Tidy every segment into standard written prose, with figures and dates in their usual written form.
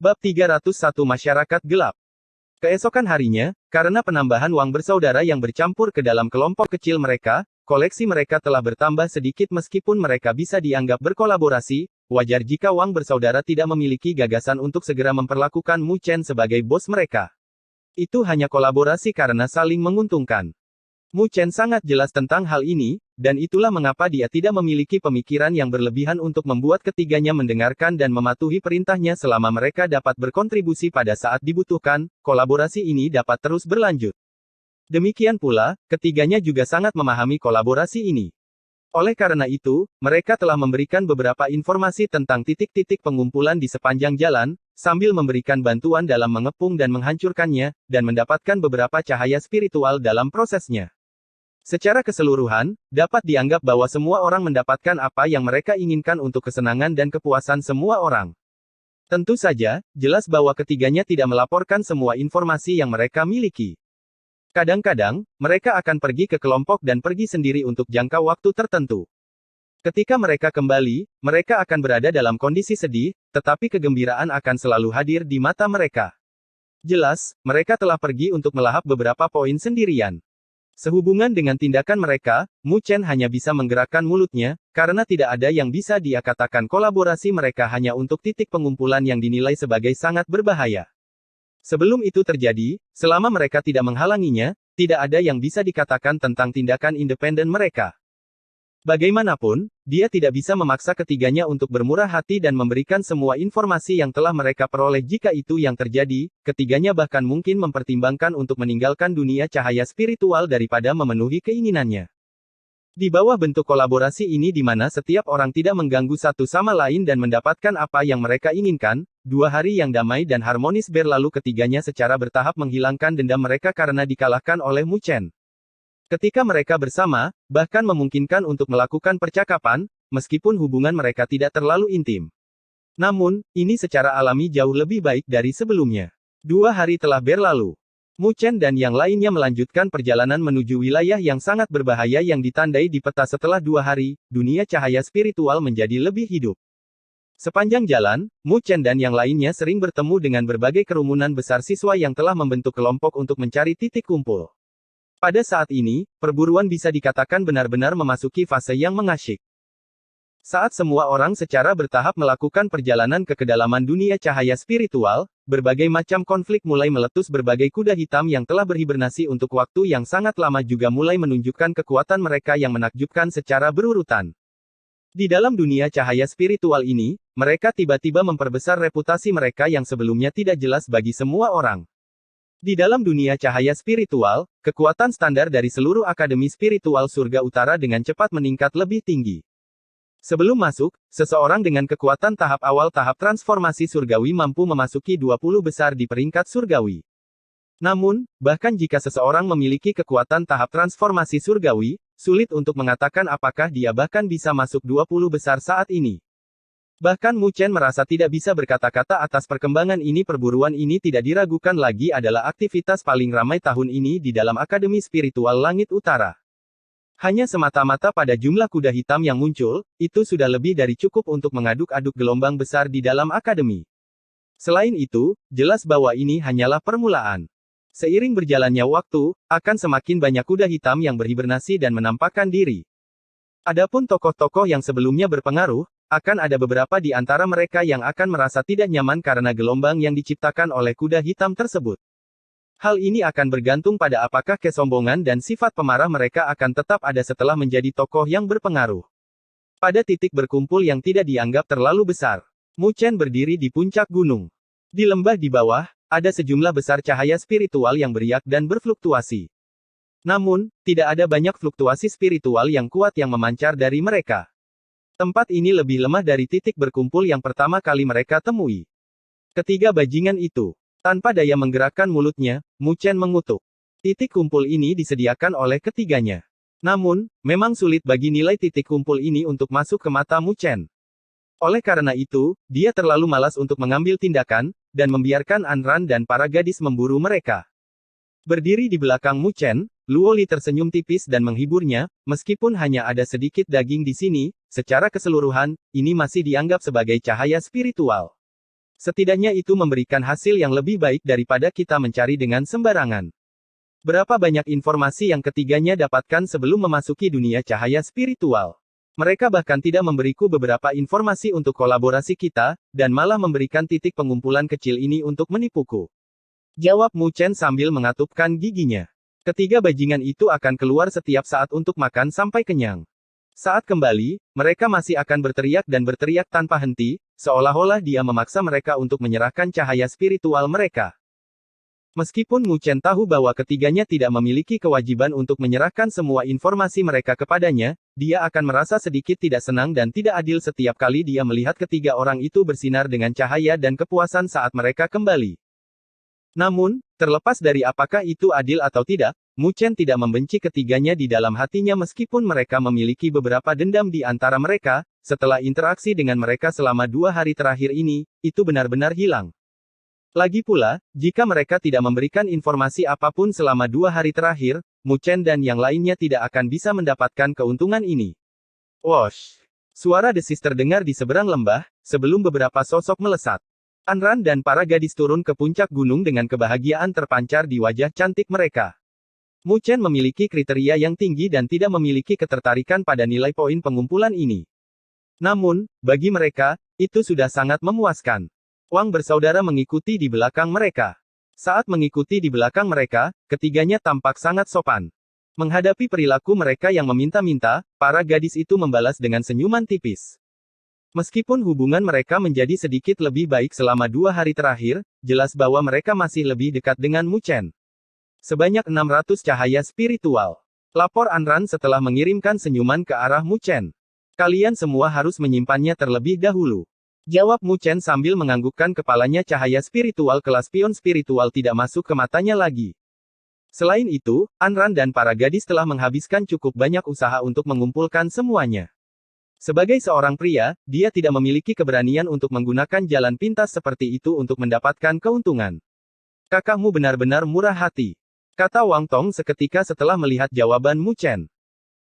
Bab 301 Masyarakat Gelap. Keesokan harinya, karena penambahan Wang bersaudara yang bercampur ke dalam kelompok kecil mereka, koleksi mereka telah bertambah sedikit meskipun mereka bisa dianggap berkolaborasi, wajar jika Wang bersaudara tidak memiliki gagasan untuk segera memperlakukan Mu Chen sebagai bos mereka. Itu hanya kolaborasi karena saling menguntungkan. Mu Chen sangat jelas tentang hal ini, dan itulah mengapa dia tidak memiliki pemikiran yang berlebihan untuk membuat ketiganya mendengarkan dan mematuhi perintahnya selama mereka dapat berkontribusi pada saat dibutuhkan, kolaborasi ini dapat terus berlanjut. Demikian pula, ketiganya juga sangat memahami kolaborasi ini. Oleh karena itu, mereka telah memberikan beberapa informasi tentang titik-titik pengumpulan di sepanjang jalan, sambil memberikan bantuan dalam mengepung dan menghancurkannya, dan mendapatkan beberapa cahaya spiritual dalam prosesnya. Secara keseluruhan, dapat dianggap bahwa semua orang mendapatkan apa yang mereka inginkan untuk kesenangan dan kepuasan semua orang. Tentu saja, jelas bahwa ketiganya tidak melaporkan semua informasi yang mereka miliki. Kadang-kadang, mereka akan pergi ke kelompok dan pergi sendiri untuk jangka waktu tertentu. Ketika mereka kembali, mereka akan berada dalam kondisi sedih, tetapi kegembiraan akan selalu hadir di mata mereka. Jelas, mereka telah pergi untuk melahap beberapa poin sendirian. Sehubungan dengan tindakan mereka, Mu Chen hanya bisa menggerakkan mulutnya, karena tidak ada yang bisa dia katakan kolaborasi mereka hanya untuk titik pengumpulan yang dinilai sebagai sangat berbahaya. Sebelum itu terjadi, selama mereka tidak menghalanginya, tidak ada yang bisa dikatakan tentang tindakan independen mereka. Bagaimanapun, dia tidak bisa memaksa ketiganya untuk bermurah hati dan memberikan semua informasi yang telah mereka peroleh. Jika itu yang terjadi, ketiganya bahkan mungkin mempertimbangkan untuk meninggalkan dunia cahaya spiritual daripada memenuhi keinginannya. Di bawah bentuk kolaborasi ini di mana setiap orang tidak mengganggu satu sama lain dan mendapatkan apa yang mereka inginkan, 2 hari yang damai dan harmonis berlalu. Ketiganya secara bertahap menghilangkan dendam mereka karena dikalahkan oleh Mu Chen. Ketika mereka bersama, bahkan memungkinkan untuk melakukan percakapan, meskipun hubungan mereka tidak terlalu intim. Namun, ini secara alami jauh lebih baik dari sebelumnya. 2 hari telah berlalu. Mu Chen dan yang lainnya melanjutkan perjalanan menuju wilayah yang sangat berbahaya yang ditandai di peta. Setelah 2 hari, dunia cahaya spiritual menjadi lebih hidup. Sepanjang jalan, Mu Chen dan yang lainnya sering bertemu dengan berbagai kerumunan besar siswa yang telah membentuk kelompok untuk mencari titik kumpul. Pada saat ini, perburuan bisa dikatakan benar-benar memasuki fase yang mengasyik. Saat semua orang secara bertahap melakukan perjalanan ke kedalaman dunia cahaya spiritual, berbagai macam konflik mulai meletus. Berbagai kuda hitam yang telah berhibernasi untuk waktu yang sangat lama juga mulai menunjukkan kekuatan mereka yang menakjubkan secara berurutan. Di dalam dunia cahaya spiritual ini, mereka tiba-tiba memperbesar reputasi mereka yang sebelumnya tidak jelas bagi semua orang. Di dalam dunia cahaya spiritual, kekuatan standar dari seluruh akademi spiritual surga utara dengan cepat meningkat lebih tinggi. Sebelum masuk, seseorang dengan kekuatan tahap awal tahap transformasi surgawi mampu memasuki 20 besar di peringkat surgawi. Namun, bahkan jika seseorang memiliki kekuatan tahap transformasi surgawi, sulit untuk mengatakan apakah dia bahkan bisa masuk 20 besar saat ini. Bahkan Mu Chen merasa tidak bisa berkata-kata atas perkembangan ini. Perburuan ini tidak diragukan lagi adalah aktivitas paling ramai tahun ini di dalam Akademi Spiritual Langit Utara. Hanya semata-mata pada jumlah kuda hitam yang muncul, itu sudah lebih dari cukup untuk mengaduk-aduk gelombang besar di dalam akademi. Selain itu, jelas bahwa ini hanyalah permulaan. Seiring berjalannya waktu, akan semakin banyak kuda hitam yang berhibernasi dan menampakkan diri. Adapun tokoh-tokoh yang sebelumnya berpengaruh, akan ada beberapa di antara mereka yang akan merasa tidak nyaman karena gelombang yang diciptakan oleh kuda hitam tersebut. Hal ini akan bergantung pada apakah kesombongan dan sifat pemarah mereka akan tetap ada setelah menjadi tokoh yang berpengaruh. Pada titik berkumpul yang tidak dianggap terlalu besar, Mu Chen berdiri di puncak gunung. Di lembah di bawah, ada sejumlah besar cahaya spiritual yang beriak dan berfluktuasi. Namun, tidak ada banyak fluktuasi spiritual yang kuat yang memancar dari mereka. Tempat ini lebih lemah dari titik berkumpul yang pertama kali mereka temui. Ketiga bajingan itu. Tanpa daya menggerakkan mulutnya, Mu Chen mengutuk. Titik kumpul ini disediakan oleh ketiganya. Namun, memang sulit bagi nilai titik kumpul ini untuk masuk ke mata Mu Chen. Oleh karena itu, dia terlalu malas untuk mengambil tindakan, dan membiarkan Anran dan para gadis memburu mereka. Berdiri di belakang Mu Chen, Luo Li tersenyum tipis dan menghiburnya, meskipun hanya ada sedikit daging di sini, secara keseluruhan, ini masih dianggap sebagai cahaya spiritual. Setidaknya itu memberikan hasil yang lebih baik daripada kita mencari dengan sembarangan. Berapa banyak informasi yang ketiganya dapatkan sebelum memasuki dunia cahaya spiritual. Mereka bahkan tidak memberiku beberapa informasi untuk kolaborasi kita, dan malah memberikan titik pengumpulan kecil ini untuk menipuku. Jawab Mu Chen sambil mengatupkan giginya. Ketiga bajingan itu akan keluar setiap saat untuk makan sampai kenyang. Saat kembali, mereka masih akan berteriak dan berteriak tanpa henti, seolah-olah dia memaksa mereka untuk menyerahkan cahaya spiritual mereka. Meskipun Mu Chen tahu bahwa ketiganya tidak memiliki kewajiban untuk menyerahkan semua informasi mereka kepadanya, dia akan merasa sedikit tidak senang dan tidak adil setiap kali dia melihat ketiga orang itu bersinar dengan cahaya dan kepuasan saat mereka kembali. Namun, terlepas dari apakah itu adil atau tidak, Mu Chen tidak membenci ketiganya di dalam hatinya meskipun mereka memiliki beberapa dendam di antara mereka. Setelah interaksi dengan mereka selama 2 hari terakhir ini, itu benar-benar hilang. Lagi pula, jika mereka tidak memberikan informasi apapun selama 2 hari terakhir, Mu Chen dan yang lainnya tidak akan bisa mendapatkan keuntungan ini. Wosh! Suara desis terdengar di seberang lembah, sebelum beberapa sosok melesat. Anran dan para gadis turun ke puncak gunung dengan kebahagiaan terpancar di wajah cantik mereka. Mu Chen memiliki kriteria yang tinggi dan tidak memiliki ketertarikan pada nilai poin pengumpulan ini. Namun, bagi mereka, itu sudah sangat memuaskan. Wang bersaudara mengikuti di belakang mereka. Saat mengikuti di belakang mereka, ketiganya tampak sangat sopan. Menghadapi perilaku mereka yang meminta-minta, para gadis itu membalas dengan senyuman tipis. Meskipun hubungan mereka menjadi sedikit lebih baik selama 2 hari terakhir, jelas bahwa mereka masih lebih dekat dengan Mu Chen. Sebanyak 600 cahaya spiritual. Lapor Anran setelah mengirimkan senyuman ke arah Mu Chen. Kalian semua harus menyimpannya terlebih dahulu. Jawab Mu Chen sambil menganggukkan kepalanya. Cahaya spiritual kelas pion spiritual tidak masuk ke matanya lagi. Selain itu, Anran dan para gadis telah menghabiskan cukup banyak usaha untuk mengumpulkan semuanya. Sebagai seorang pria, dia tidak memiliki keberanian untuk menggunakan jalan pintas seperti itu untuk mendapatkan keuntungan. Kakakmu benar-benar murah hati, kata Wang Tong seketika setelah melihat jawaban Mu Chen.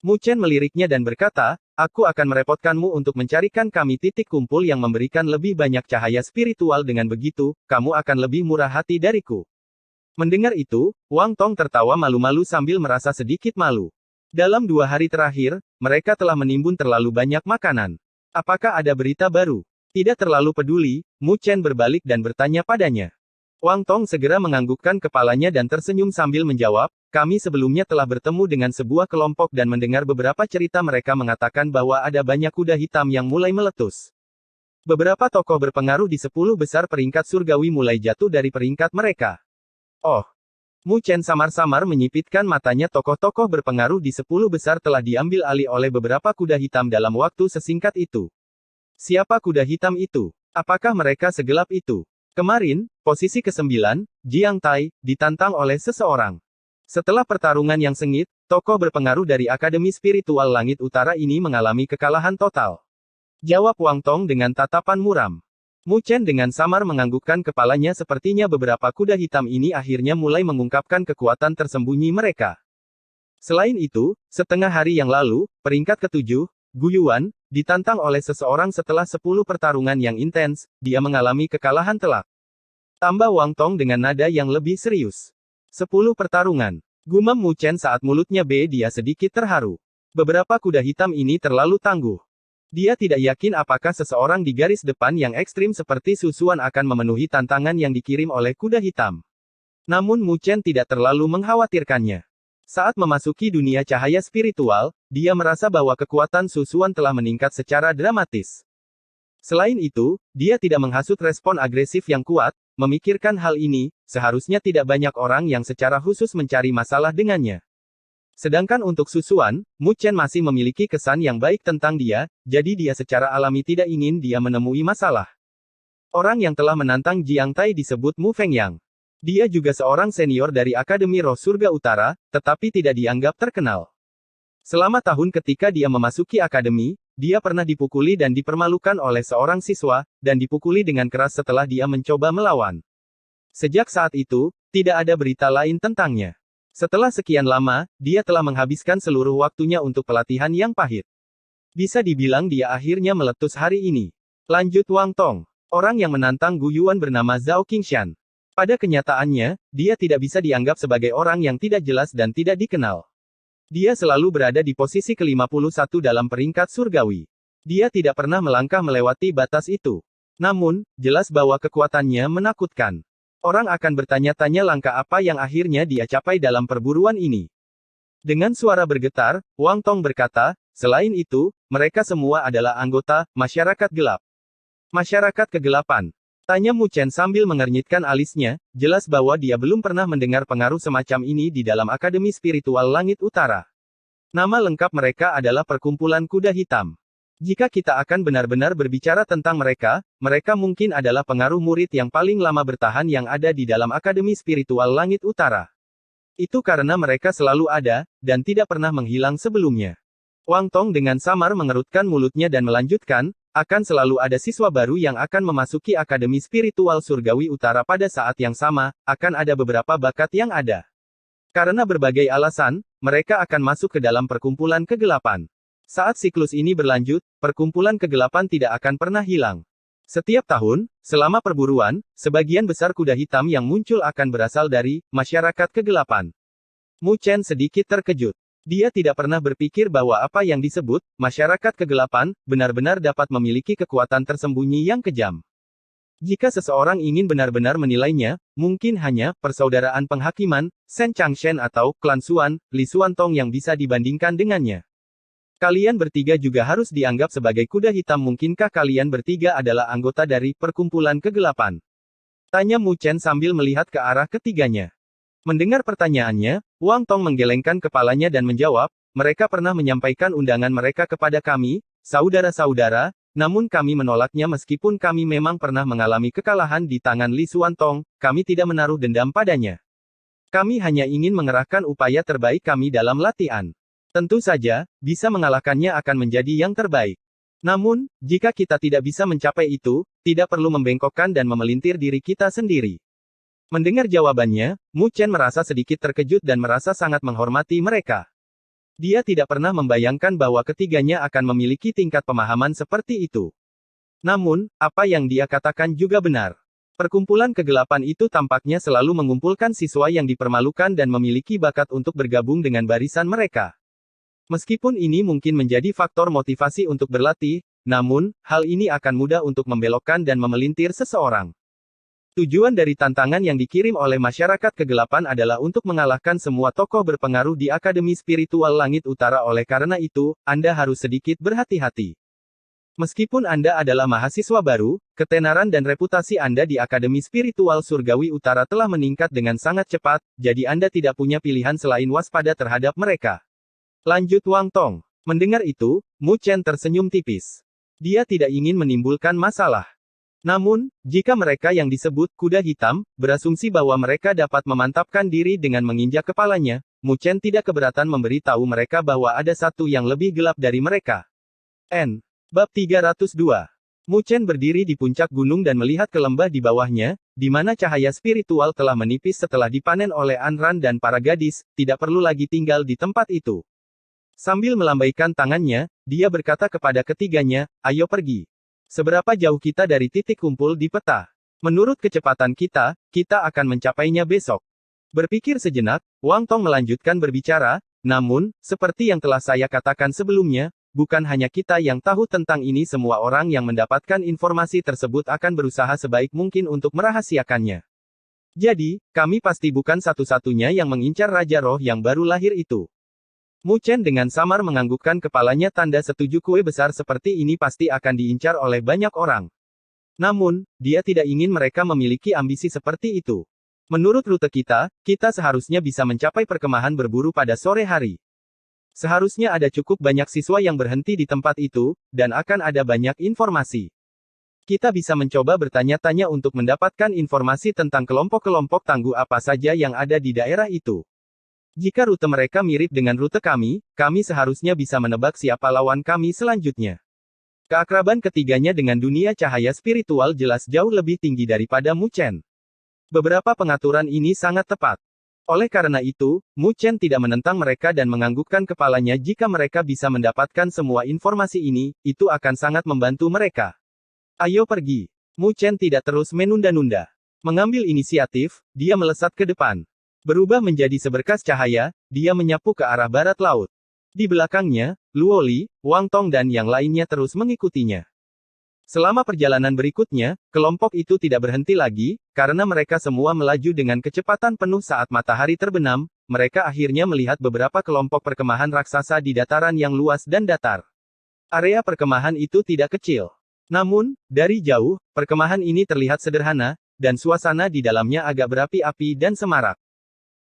Mu Chen meliriknya dan berkata, aku akan merepotkanmu untuk mencarikan kami titik kumpul yang memberikan lebih banyak cahaya spiritual. Dengan begitu, kamu akan lebih murah hati dariku. Mendengar itu, Wang Tong tertawa malu-malu sambil merasa sedikit malu. Dalam 2 hari terakhir, mereka telah menimbun terlalu banyak makanan. Apakah ada berita baru? Tidak terlalu peduli, Mu Chen berbalik dan bertanya padanya. Wang Tong segera menganggukkan kepalanya dan tersenyum sambil menjawab, kami sebelumnya telah bertemu dengan sebuah kelompok dan mendengar beberapa cerita. Mereka mengatakan bahwa ada banyak kuda hitam yang mulai meletus. Beberapa tokoh berpengaruh di 10 besar peringkat surgawi mulai jatuh dari peringkat mereka. Oh! Mu Chen samar-samar menyipitkan matanya. Tokoh-tokoh berpengaruh di 10 besar telah diambil alih oleh beberapa kuda hitam dalam waktu sesingkat itu. Siapa kuda hitam itu? Apakah mereka segelap itu? Kemarin, posisi ke-9, Jiang Tai, ditantang oleh seseorang. Setelah pertarungan yang sengit, tokoh berpengaruh dari Akademi Spiritual Langit Utara ini mengalami kekalahan total. Jawab Wang Tong dengan tatapan muram. Mu Chen dengan samar menganggukkan kepalanya. Sepertinya beberapa kuda hitam ini akhirnya mulai mengungkapkan kekuatan tersembunyi mereka. Selain itu, setengah hari yang lalu, peringkat ke-7, Gu Yuan, ditantang oleh seseorang setelah 10 pertarungan yang intens, dia mengalami kekalahan telak. Tambah Wang Tong dengan nada yang lebih serius. 10 pertarungan. Gumam Mu Chen saat mulutnya dia sedikit terharu. Beberapa kuda hitam ini terlalu tangguh. Dia tidak yakin apakah seseorang di garis depan yang ekstrim seperti Su Xuan akan memenuhi tantangan yang dikirim oleh kuda hitam. Namun Mu Chen tidak terlalu mengkhawatirkannya. Saat memasuki dunia cahaya spiritual, dia merasa bahwa kekuatan Su Xuan telah meningkat secara dramatis. Selain itu, dia tidak menghasut respon agresif yang kuat. Memikirkan hal ini, seharusnya tidak banyak orang yang secara khusus mencari masalah dengannya. Sedangkan untuk Su Xuan, Mu Chen masih memiliki kesan yang baik tentang dia, jadi dia secara alami tidak ingin dia menemui masalah. Orang yang telah menantang Jiang Tai disebut Mu Fengyang. Dia juga seorang senior dari Akademi Roh Surga Utara, tetapi tidak dianggap terkenal. Selama tahun ketika dia memasuki akademi, dia pernah dipukuli dan dipermalukan oleh seorang siswa, dan dipukuli dengan keras setelah dia mencoba melawan. Sejak saat itu, tidak ada berita lain tentangnya. Setelah sekian lama, dia telah menghabiskan seluruh waktunya untuk pelatihan yang pahit. Bisa dibilang dia akhirnya meletus hari ini. Lanjut Wang Tong. Orang yang menantang Gu Yuan bernama Zhao Qingshan. Pada kenyataannya, dia tidak bisa dianggap sebagai orang yang tidak jelas dan tidak dikenal. Dia selalu berada di posisi ke-51 dalam peringkat surgawi. Dia tidak pernah melangkah melewati batas itu. Namun, jelas bahwa kekuatannya menakutkan. Orang akan bertanya-tanya langkah apa yang akhirnya dia capai dalam perburuan ini. Dengan suara bergetar, Wang Tong berkata, selain itu, mereka semua adalah anggota masyarakat gelap. Masyarakat kegelapan. Tanya Mu Chen sambil mengernyitkan alisnya, jelas bahwa dia belum pernah mendengar pengaruh semacam ini di dalam Akademi Spiritual Langit Utara. Nama lengkap mereka adalah Perkumpulan Kuda Hitam. Jika kita akan benar-benar berbicara tentang mereka, mereka mungkin adalah pengaruh murid yang paling lama bertahan yang ada di dalam Akademi Spiritual Langit Utara. Itu karena mereka selalu ada, dan tidak pernah menghilang sebelumnya. Wang Tong dengan samar mengerutkan mulutnya dan melanjutkan, akan selalu ada siswa baru yang akan memasuki Akademi Spiritual Surgawi Utara pada saat yang sama, akan ada beberapa bakat yang ada. Karena berbagai alasan, mereka akan masuk ke dalam perkumpulan kegelapan. Saat siklus ini berlanjut, perkumpulan kegelapan tidak akan pernah hilang. Setiap tahun, selama perburuan, sebagian besar kuda hitam yang muncul akan berasal dari masyarakat kegelapan. Mu Chen sedikit terkejut. Dia tidak pernah berpikir bahwa apa yang disebut masyarakat kegelapan benar-benar dapat memiliki kekuatan tersembunyi yang kejam. Jika seseorang ingin benar-benar menilainya, mungkin hanya persaudaraan penghakiman, Shen Changshen atau klan Xuan, Li Xuantong yang bisa dibandingkan dengannya. Kalian bertiga juga harus dianggap sebagai kuda hitam. Mungkinkah kalian bertiga adalah anggota dari perkumpulan kegelapan? Tanya Mu Chen sambil melihat ke arah ketiganya. Mendengar pertanyaannya, Wang Tong menggelengkan kepalanya dan menjawab, mereka pernah menyampaikan undangan mereka kepada kami, saudara-saudara, namun kami menolaknya meskipun kami memang pernah mengalami kekalahan di tangan Li Xuantong, kami tidak menaruh dendam padanya. Kami hanya ingin mengerahkan upaya terbaik kami dalam latihan. Tentu saja, bisa mengalahkannya akan menjadi yang terbaik. Namun, jika kita tidak bisa mencapai itu, tidak perlu membengkokkan dan memelintir diri kita sendiri. Mendengar jawabannya, Mu Chen merasa sedikit terkejut dan merasa sangat menghormati mereka. Dia tidak pernah membayangkan bahwa ketiganya akan memiliki tingkat pemahaman seperti itu. Namun, apa yang dia katakan juga benar. Perkumpulan kegelapan itu tampaknya selalu mengumpulkan siswa yang dipermalukan dan memiliki bakat untuk bergabung dengan barisan mereka. Meskipun ini mungkin menjadi faktor motivasi untuk berlatih, namun, hal ini akan mudah untuk membelokkan dan memelintir seseorang. Tujuan dari tantangan yang dikirim oleh masyarakat kegelapan adalah untuk mengalahkan semua tokoh berpengaruh di Akademi Spiritual Langit Utara. Oleh karena itu, Anda harus sedikit berhati-hati. Meskipun Anda adalah mahasiswa baru, ketenaran dan reputasi Anda di Akademi Spiritual Surgawi Utara telah meningkat dengan sangat cepat, jadi Anda tidak punya pilihan selain waspada terhadap mereka. Lanjut Wang Tong. Mendengar itu, Mu Chen tersenyum tipis. Dia tidak ingin menimbulkan masalah. Namun, jika mereka yang disebut kuda hitam, berasumsi bahwa mereka dapat memantapkan diri dengan menginjak kepalanya, Mu Chen tidak keberatan memberi tahu mereka bahwa ada satu yang lebih gelap dari mereka. Bab 302. Mu Chen berdiri di puncak gunung dan melihat ke lembah di bawahnya, di mana cahaya spiritual telah menipis setelah dipanen oleh Anran dan para gadis, tidak perlu lagi tinggal di tempat itu. Sambil melambaikan tangannya, dia berkata kepada ketiganya, ayo pergi. Seberapa jauh kita dari titik kumpul di peta? Menurut kecepatan kita, kita akan mencapainya besok. Berpikir sejenak, Wang Tong melanjutkan berbicara, namun, seperti yang telah saya katakan sebelumnya, bukan hanya kita yang tahu tentang ini, semua orang yang mendapatkan informasi tersebut akan berusaha sebaik mungkin untuk merahasiakannya. Jadi, kami pasti bukan satu-satunya yang mengincar Raja Roh yang baru lahir itu. Mu Chen dengan samar menganggukkan kepalanya tanda setuju. Kue besar seperti ini pasti akan diincar oleh banyak orang. Namun, dia tidak ingin mereka memiliki ambisi seperti itu. Menurut rute kita, kita seharusnya bisa mencapai perkemahan berburu pada sore hari. Seharusnya ada cukup banyak siswa yang berhenti di tempat itu, dan akan ada banyak informasi. Kita bisa mencoba bertanya-tanya untuk mendapatkan informasi tentang kelompok-kelompok tangguh apa saja yang ada di daerah itu. Jika rute mereka mirip dengan rute kami seharusnya bisa menebak siapa lawan kami selanjutnya. Keakraban ketiganya dengan dunia cahaya spiritual jelas jauh lebih tinggi daripada Mu Chen. Beberapa pengaturan ini sangat tepat. Oleh karena itu, Mu Chen tidak menentang mereka dan menganggukkan kepalanya. Jika mereka bisa mendapatkan semua informasi ini, itu akan sangat membantu mereka. Ayo pergi. Mu Chen tidak terus menunda-nunda. Mengambil inisiatif, dia melesat ke depan. Berubah menjadi seberkas cahaya, dia menyapu ke arah barat laut. Di belakangnya, Luo Li, Wang Tong dan yang lainnya terus mengikutinya. Selama perjalanan berikutnya, kelompok itu tidak berhenti lagi, karena mereka semua melaju dengan kecepatan penuh saat matahari terbenam, mereka akhirnya melihat beberapa kelompok perkemahan raksasa di dataran yang luas dan datar. Area perkemahan itu tidak kecil. Namun, dari jauh, perkemahan ini terlihat sederhana, dan suasana di dalamnya agak berapi-api dan semarak.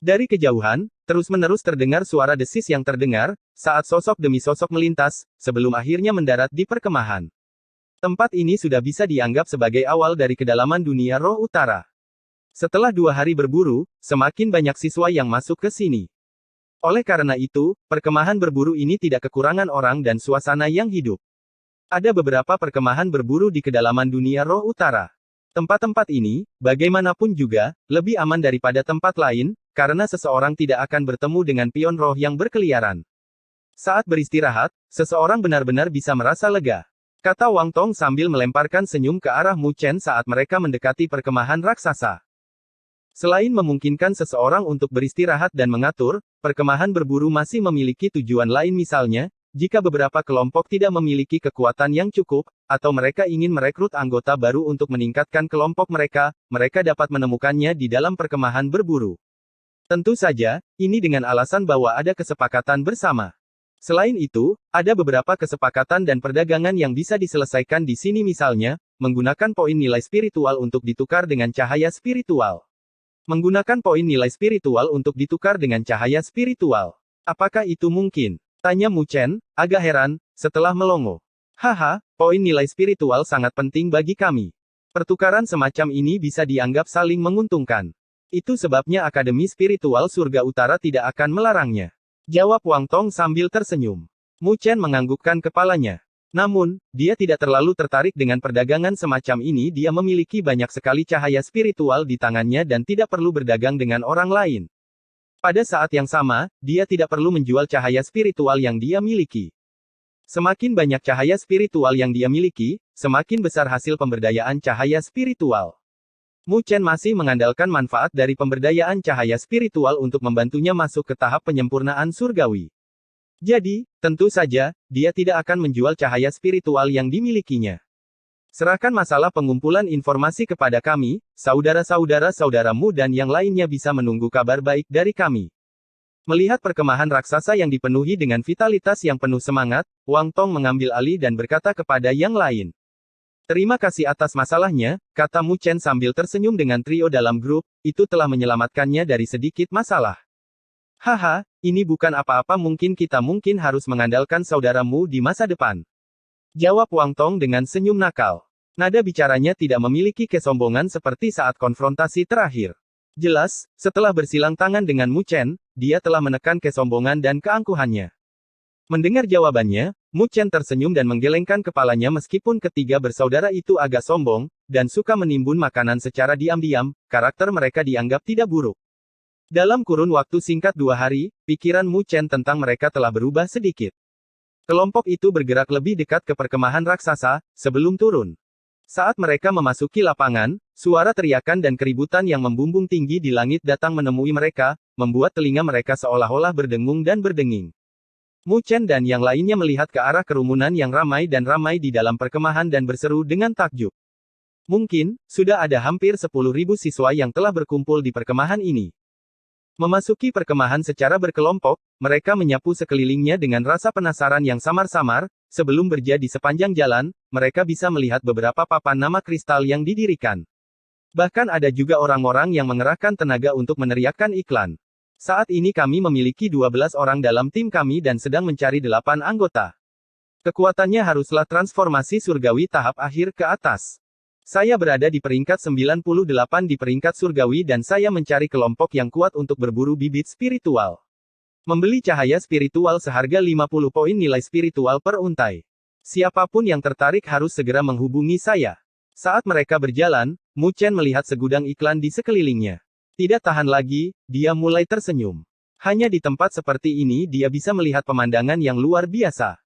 Dari kejauhan, terus-menerus terdengar suara desis yang terdengar, saat sosok demi sosok melintas, sebelum akhirnya mendarat di perkemahan. Tempat ini sudah bisa dianggap sebagai awal dari kedalaman dunia roh utara. Setelah 2 hari berburu, semakin banyak siswa yang masuk ke sini. Oleh karena itu, perkemahan berburu ini tidak kekurangan orang dan suasana yang hidup. Ada beberapa perkemahan berburu di kedalaman dunia roh utara. Tempat-tempat ini, bagaimanapun juga, lebih aman daripada tempat lain, karena seseorang tidak akan bertemu dengan pion roh yang berkeliaran. Saat beristirahat, seseorang benar-benar bisa merasa lega. Kata Wang Tong sambil melemparkan senyum ke arah Mu Chen saat mereka mendekati perkemahan raksasa. Selain memungkinkan seseorang untuk beristirahat dan mengatur, perkemahan berburu masih memiliki tujuan lain misalnya, jika beberapa kelompok tidak memiliki kekuatan yang cukup, atau mereka ingin merekrut anggota baru untuk meningkatkan kelompok mereka, mereka dapat menemukannya di dalam perkemahan berburu. Tentu saja, ini dengan alasan bahwa ada kesepakatan bersama. Selain itu, ada beberapa kesepakatan dan perdagangan yang bisa diselesaikan di sini misalnya, menggunakan poin nilai spiritual untuk ditukar dengan cahaya spiritual. Menggunakan poin nilai spiritual untuk ditukar dengan cahaya spiritual. Apakah itu mungkin? Tanya Mu Chen, agak heran, setelah melongo. Haha, poin nilai spiritual sangat penting bagi kami. Pertukaran semacam ini bisa dianggap saling menguntungkan. Itu sebabnya Akademi Spiritual Surga Utara tidak akan melarangnya. Jawab Wang Tong sambil tersenyum. Mu Chen menganggukkan kepalanya. Namun, dia tidak terlalu tertarik dengan perdagangan semacam ini. Dia memiliki banyak sekali cahaya spiritual di tangannya dan tidak perlu berdagang dengan orang lain. Pada saat yang sama, dia tidak perlu menjual cahaya spiritual yang dia miliki. Semakin banyak cahaya spiritual yang dia miliki, semakin besar hasil pemberdayaan cahaya spiritual. Mu Chen masih mengandalkan manfaat dari pemberdayaan cahaya spiritual untuk membantunya masuk ke tahap penyempurnaan surgawi. Jadi, tentu saja, dia tidak akan menjual cahaya spiritual yang dimilikinya. Serahkan masalah pengumpulan informasi kepada kami, saudara-saudara-saudaramu dan yang lainnya bisa menunggu kabar baik dari kami. Melihat perkemahan raksasa yang dipenuhi dengan vitalitas yang penuh semangat, Wang Tong mengambil alih dan berkata kepada yang lain. Terima kasih atas masalahnya, kata Mu Chen sambil tersenyum dengan trio dalam grup, itu telah menyelamatkannya dari sedikit masalah. Haha, ini bukan apa-apa mungkin kita harus mengandalkan saudaramu di masa depan. Jawab Wang Tong dengan senyum nakal. Nada bicaranya tidak memiliki kesombongan seperti saat konfrontasi terakhir. Jelas, setelah bersilang tangan dengan Mu Chen, dia telah menekan kesombongan dan keangkuhannya. Mendengar jawabannya, Mu Chen tersenyum dan menggelengkan kepalanya meskipun ketiga bersaudara itu agak sombong, dan suka menimbun makanan secara diam-diam, karakter mereka dianggap tidak buruk. Dalam kurun waktu singkat 2 hari, pikiran Mu Chen tentang mereka telah berubah sedikit. Kelompok itu bergerak lebih dekat ke perkemahan raksasa, sebelum turun. Saat mereka memasuki lapangan, suara teriakan dan keributan yang membumbung tinggi di langit datang menemui mereka, membuat telinga mereka seolah-olah berdengung dan berdenging. Mu Chen dan yang lainnya melihat ke arah kerumunan yang ramai di dalam perkemahan dan berseru dengan takjub. Mungkin, sudah ada hampir 10.000 siswa yang telah berkumpul di perkemahan ini. Memasuki perkemahan secara berkelompok, mereka menyapu sekelilingnya dengan rasa penasaran yang samar-samar. Sebelum berja di sepanjang jalan, mereka bisa melihat beberapa papan nama kristal yang didirikan. Bahkan ada juga orang-orang yang mengerahkan tenaga untuk meneriakkan iklan. Saat ini kami memiliki 12 orang dalam tim kami dan sedang mencari 8 anggota. Kekuatannya haruslah transformasi surgawi tahap akhir ke atas. Saya berada di peringkat 98 di peringkat surgawi dan saya mencari kelompok yang kuat untuk berburu bibit spiritual. Membeli cahaya spiritual seharga 50 poin nilai spiritual per untai. Siapapun yang tertarik harus segera menghubungi saya. Saat mereka berjalan, Mu Chen melihat segudang iklan di sekelilingnya. Tidak tahan lagi, dia mulai tersenyum. Hanya di tempat seperti ini dia bisa melihat pemandangan yang luar biasa.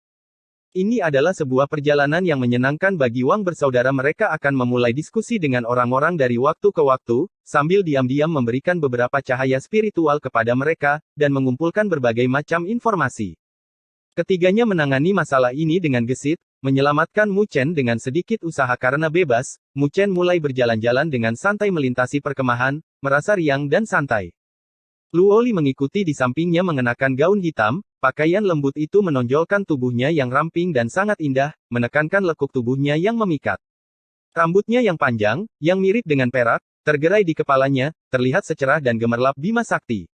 Ini adalah sebuah perjalanan yang menyenangkan bagi Wang bersaudara. Mereka akan memulai diskusi dengan orang-orang dari waktu ke waktu, sambil diam-diam memberikan beberapa cahaya spiritual kepada mereka, dan mengumpulkan berbagai macam informasi. Ketiganya menangani masalah ini dengan gesit, menyelamatkan Mu Chen dengan sedikit usaha karena bebas. Mu Chen mulai berjalan-jalan dengan santai melintasi perkemahan, merasa riang dan santai. Luo Li mengikuti di sampingnya mengenakan gaun hitam, pakaian lembut itu menonjolkan tubuhnya yang ramping dan sangat indah, menekankan lekuk tubuhnya yang memikat. Rambutnya yang panjang, yang mirip dengan perak, tergerai di kepalanya, terlihat secerah dan gemerlap Bima Sakti.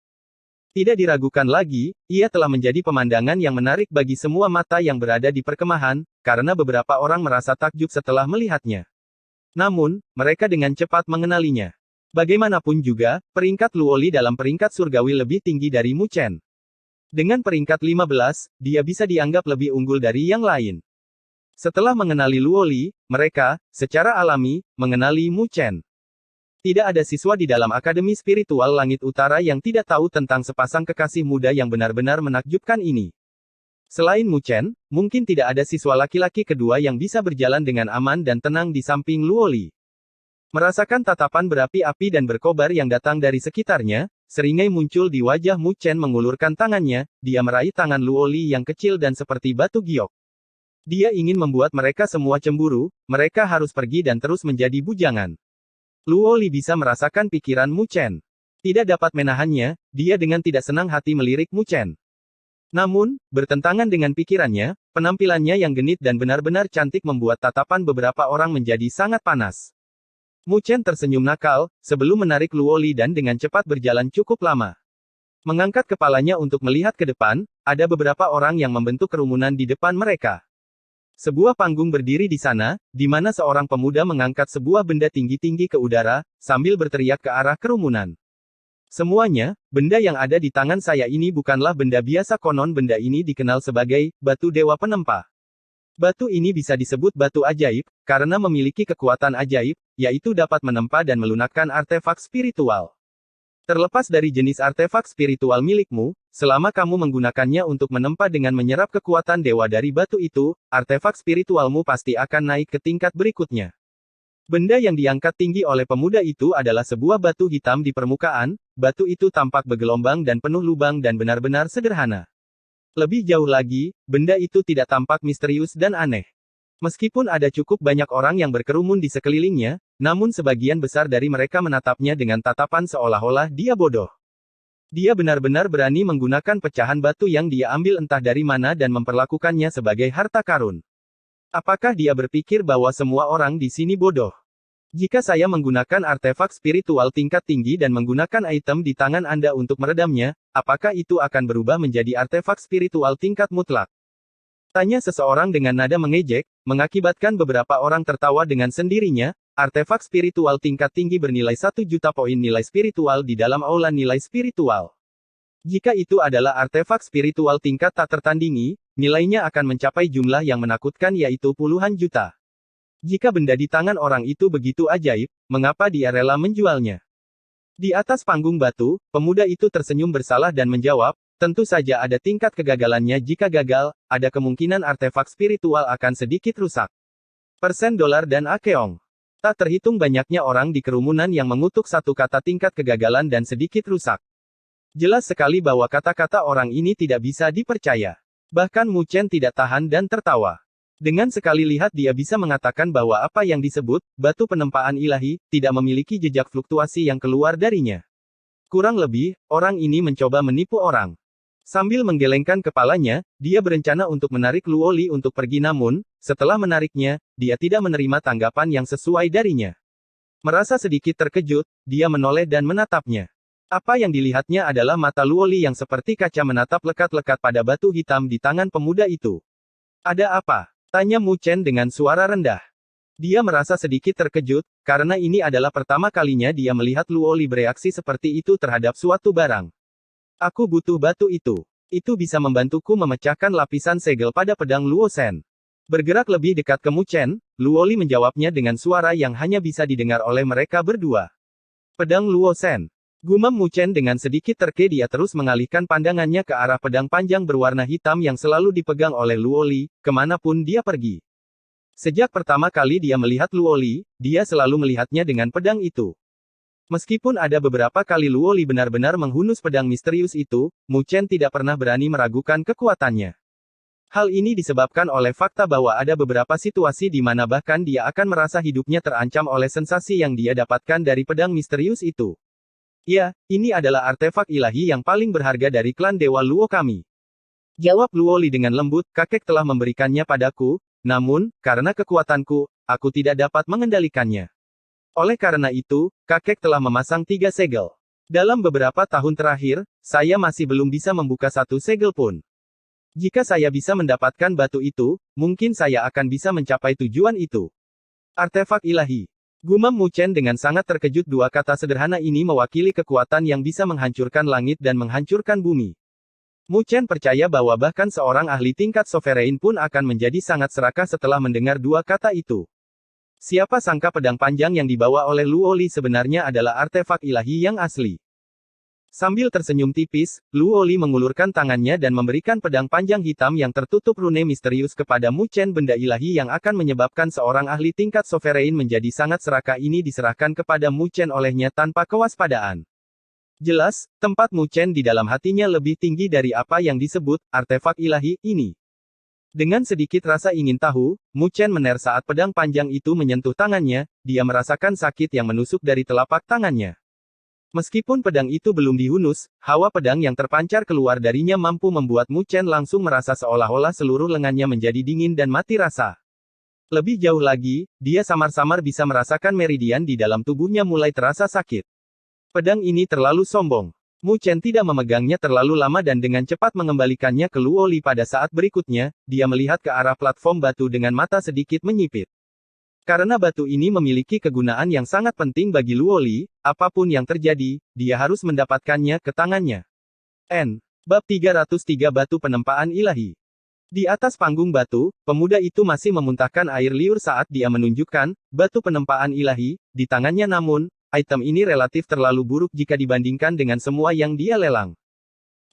Tidak diragukan lagi, ia telah menjadi pemandangan yang menarik bagi semua mata yang berada di perkemahan, karena beberapa orang merasa takjub setelah melihatnya. Namun, mereka dengan cepat mengenalinya. Bagaimanapun juga, peringkat Luo Li dalam peringkat surgawi lebih tinggi dari Mu Chen. Dengan peringkat 15, dia bisa dianggap lebih unggul dari yang lain. Setelah mengenali Luo Li, mereka, secara alami, mengenali Mu Chen. Tidak ada siswa di dalam Akademi Spiritual Langit Utara yang tidak tahu tentang sepasang kekasih muda yang benar-benar menakjubkan ini. Selain Mu Chen, mungkin tidak ada siswa laki-laki kedua yang bisa berjalan dengan aman dan tenang di samping Luo Li. Merasakan tatapan berapi-api dan berkobar yang datang dari sekitarnya, seringai muncul di wajah Mu Chen. Mengulurkan tangannya, dia meraih tangan Luo Li yang kecil dan seperti batu giok. Dia ingin membuat mereka semua cemburu, mereka harus pergi dan terus menjadi bujangan. Luo Li bisa merasakan pikiran Mu Chen. Tidak dapat menahannya, dia dengan tidak senang hati melirik Mu Chen. Namun, bertentangan dengan pikirannya, penampilannya yang genit dan benar-benar cantik membuat tatapan beberapa orang menjadi sangat panas. Mu Chen tersenyum nakal, sebelum menarik Luo Li dan dengan cepat berjalan cukup lama. Mengangkat kepalanya untuk melihat ke depan, ada beberapa orang yang membentuk kerumunan di depan mereka. Sebuah panggung berdiri di sana, di mana seorang pemuda mengangkat sebuah benda tinggi-tinggi ke udara, sambil berteriak ke arah kerumunan. Semuanya, benda yang ada di tangan saya ini bukanlah benda biasa. Konon benda ini dikenal sebagai batu dewa penempa. Batu ini bisa disebut batu ajaib, karena memiliki kekuatan ajaib, yaitu dapat menempa dan melunakkan artefak spiritual. Terlepas dari jenis artefak spiritual milikmu, selama kamu menggunakannya untuk menempa dengan menyerap kekuatan dewa dari batu itu, artefak spiritualmu pasti akan naik ke tingkat berikutnya. Benda yang diangkat tinggi oleh pemuda itu adalah sebuah batu hitam di permukaan. Batu itu tampak bergelombang dan penuh lubang dan benar-benar sederhana. Lebih jauh lagi, benda itu tidak tampak misterius dan aneh. Meskipun ada cukup banyak orang yang berkerumun di sekelilingnya, namun sebagian besar dari mereka menatapnya dengan tatapan seolah-olah dia bodoh. Dia benar-benar berani menggunakan pecahan batu yang dia ambil entah dari mana dan memperlakukannya sebagai harta karun. Apakah dia berpikir bahwa semua orang di sini bodoh? Jika saya menggunakan artefak spiritual tingkat tinggi dan menggunakan item di tangan Anda untuk meredamnya, apakah itu akan berubah menjadi artefak spiritual tingkat mutlak? Tanya seseorang dengan nada mengejek, mengakibatkan beberapa orang tertawa dengan sendirinya. Artefak spiritual tingkat tinggi bernilai 1 juta poin nilai spiritual di dalam aula nilai spiritual. Jika itu adalah artefak spiritual tingkat tak tertandingi, nilainya akan mencapai jumlah yang menakutkan yaitu puluhan juta. Jika benda di tangan orang itu begitu ajaib, mengapa dia rela menjualnya? Di atas panggung batu, pemuda itu tersenyum bersalah dan menjawab, tentu saja ada tingkat kegagalannya. Jika gagal, ada kemungkinan artefak spiritual akan sedikit rusak. Persen dolar dan akeong. Tak terhitung banyaknya orang di kerumunan yang mengutuk satu kata tingkat kegagalan dan sedikit rusak. Jelas sekali bahwa kata-kata orang ini tidak bisa dipercaya. Bahkan Mu Chen tidak tahan dan tertawa. Dengan sekali lihat dia bisa mengatakan bahwa apa yang disebut batu penempaan ilahi tidak memiliki jejak fluktuasi yang keluar darinya. Kurang lebih, orang ini mencoba menipu orang. Sambil menggelengkan kepalanya, dia berencana untuk menarik Luo Li untuk pergi, namun setelah menariknya, dia tidak menerima tanggapan yang sesuai darinya. Merasa sedikit terkejut, dia menoleh dan menatapnya. Apa yang dilihatnya adalah mata Luo Li yang seperti kaca menatap lekat-lekat pada batu hitam di tangan pemuda itu. Ada apa? Tanya Mu Chen dengan suara rendah. Dia merasa sedikit terkejut, karena ini adalah pertama kalinya dia melihat Luo Li bereaksi seperti itu terhadap suatu barang. Aku butuh batu itu. Itu bisa membantuku memecahkan lapisan segel pada pedang Luo Shen. Bergerak lebih dekat ke Mu Chen, Luo Li menjawabnya dengan suara yang hanya bisa didengar oleh mereka berdua. Pedang Luo Shen. Gumam Mu Chen dengan sedikit terke dia terus mengalihkan pandangannya ke arah pedang panjang berwarna hitam yang selalu dipegang oleh Luo Li, kemanapun dia pergi. Sejak pertama kali dia melihat Luo Li, dia selalu melihatnya dengan pedang itu. Meskipun ada beberapa kali Luo Li benar-benar menghunus pedang misterius itu, Mu Chen tidak pernah berani meragukan kekuatannya. Hal ini disebabkan oleh fakta bahwa ada beberapa situasi di mana bahkan dia akan merasa hidupnya terancam oleh sensasi yang dia dapatkan dari pedang misterius itu. Ya, ini adalah artefak ilahi yang paling berharga dari klan Dewa Luo kami. Jawab Luo Li dengan lembut, kakek telah memberikannya padaku, namun, karena kekuatanku, aku tidak dapat mengendalikannya. Oleh karena itu, kakek telah memasang 3 segel. Dalam beberapa tahun terakhir, saya masih belum bisa membuka 1 segel pun. Jika saya bisa mendapatkan batu itu, mungkin saya akan bisa mencapai tujuan itu. Artefak ilahi. Gumam Mu Chen dengan sangat terkejut. 2 kata sederhana ini mewakili kekuatan yang bisa menghancurkan langit dan menghancurkan bumi. Mu Chen percaya bahwa bahkan seorang ahli tingkat sovereign pun akan menjadi sangat serakah setelah mendengar 2 kata itu. Siapa sangka pedang panjang yang dibawa oleh Luo Li sebenarnya adalah artefak ilahi yang asli. Sambil tersenyum tipis, Luo Li mengulurkan tangannya dan memberikan pedang panjang hitam yang tertutup rune misterius kepada Mu Chen. Benda ilahi yang akan menyebabkan seorang ahli tingkat sovereign menjadi sangat serakah ini diserahkan kepada Mu Chen olehnya tanpa kewaspadaan. Jelas, tempat Mu Chen di dalam hatinya lebih tinggi dari apa yang disebut artefak ilahi ini. Dengan sedikit rasa ingin tahu, Mu Chen mener saat pedang panjang itu menyentuh tangannya, dia merasakan sakit yang menusuk dari telapak tangannya. Meskipun pedang itu belum dihunus, hawa pedang yang terpancar keluar darinya mampu membuat Mu Chen langsung merasa seolah-olah seluruh lengannya menjadi dingin dan mati rasa. Lebih jauh lagi, dia samar-samar bisa merasakan meridian di dalam tubuhnya mulai terasa sakit. Pedang ini terlalu sombong. Mu Chen tidak memegangnya terlalu lama dan dengan cepat mengembalikannya ke Luo Li. Pada saat berikutnya, dia melihat ke arah platform batu dengan mata sedikit menyipit. Karena batu ini memiliki kegunaan yang sangat penting bagi Luo Li, apapun yang terjadi, dia harus mendapatkannya ke tangannya. Bab 303 Batu Penempaan Ilahi. Di atas panggung batu, pemuda itu masih memuntahkan air liur saat dia menunjukkan batu penempaan ilahi di tangannya, namun item ini relatif terlalu buruk jika dibandingkan dengan semua yang dia lelang.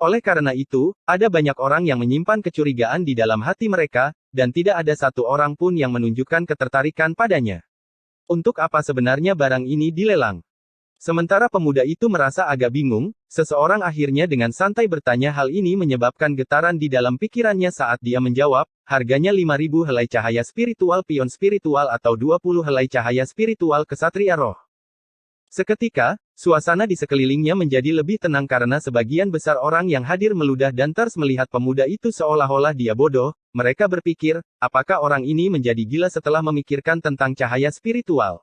Oleh karena itu, ada banyak orang yang menyimpan kecurigaan di dalam hati mereka, dan tidak ada satu orang pun yang menunjukkan ketertarikan padanya. Untuk apa sebenarnya barang ini dilelang? Sementara pemuda itu merasa agak bingung, seseorang akhirnya dengan santai bertanya. Hal ini menyebabkan getaran di dalam pikirannya saat dia menjawab, harganya 5.000 helai cahaya spiritual pion spiritual atau 20 helai cahaya spiritual kesatria roh. Seketika, suasana di sekelilingnya menjadi lebih tenang karena sebagian besar orang yang hadir meludah dan terus melihat pemuda itu seolah-olah dia bodoh. Mereka berpikir, apakah orang ini menjadi gila setelah memikirkan tentang cahaya spiritual?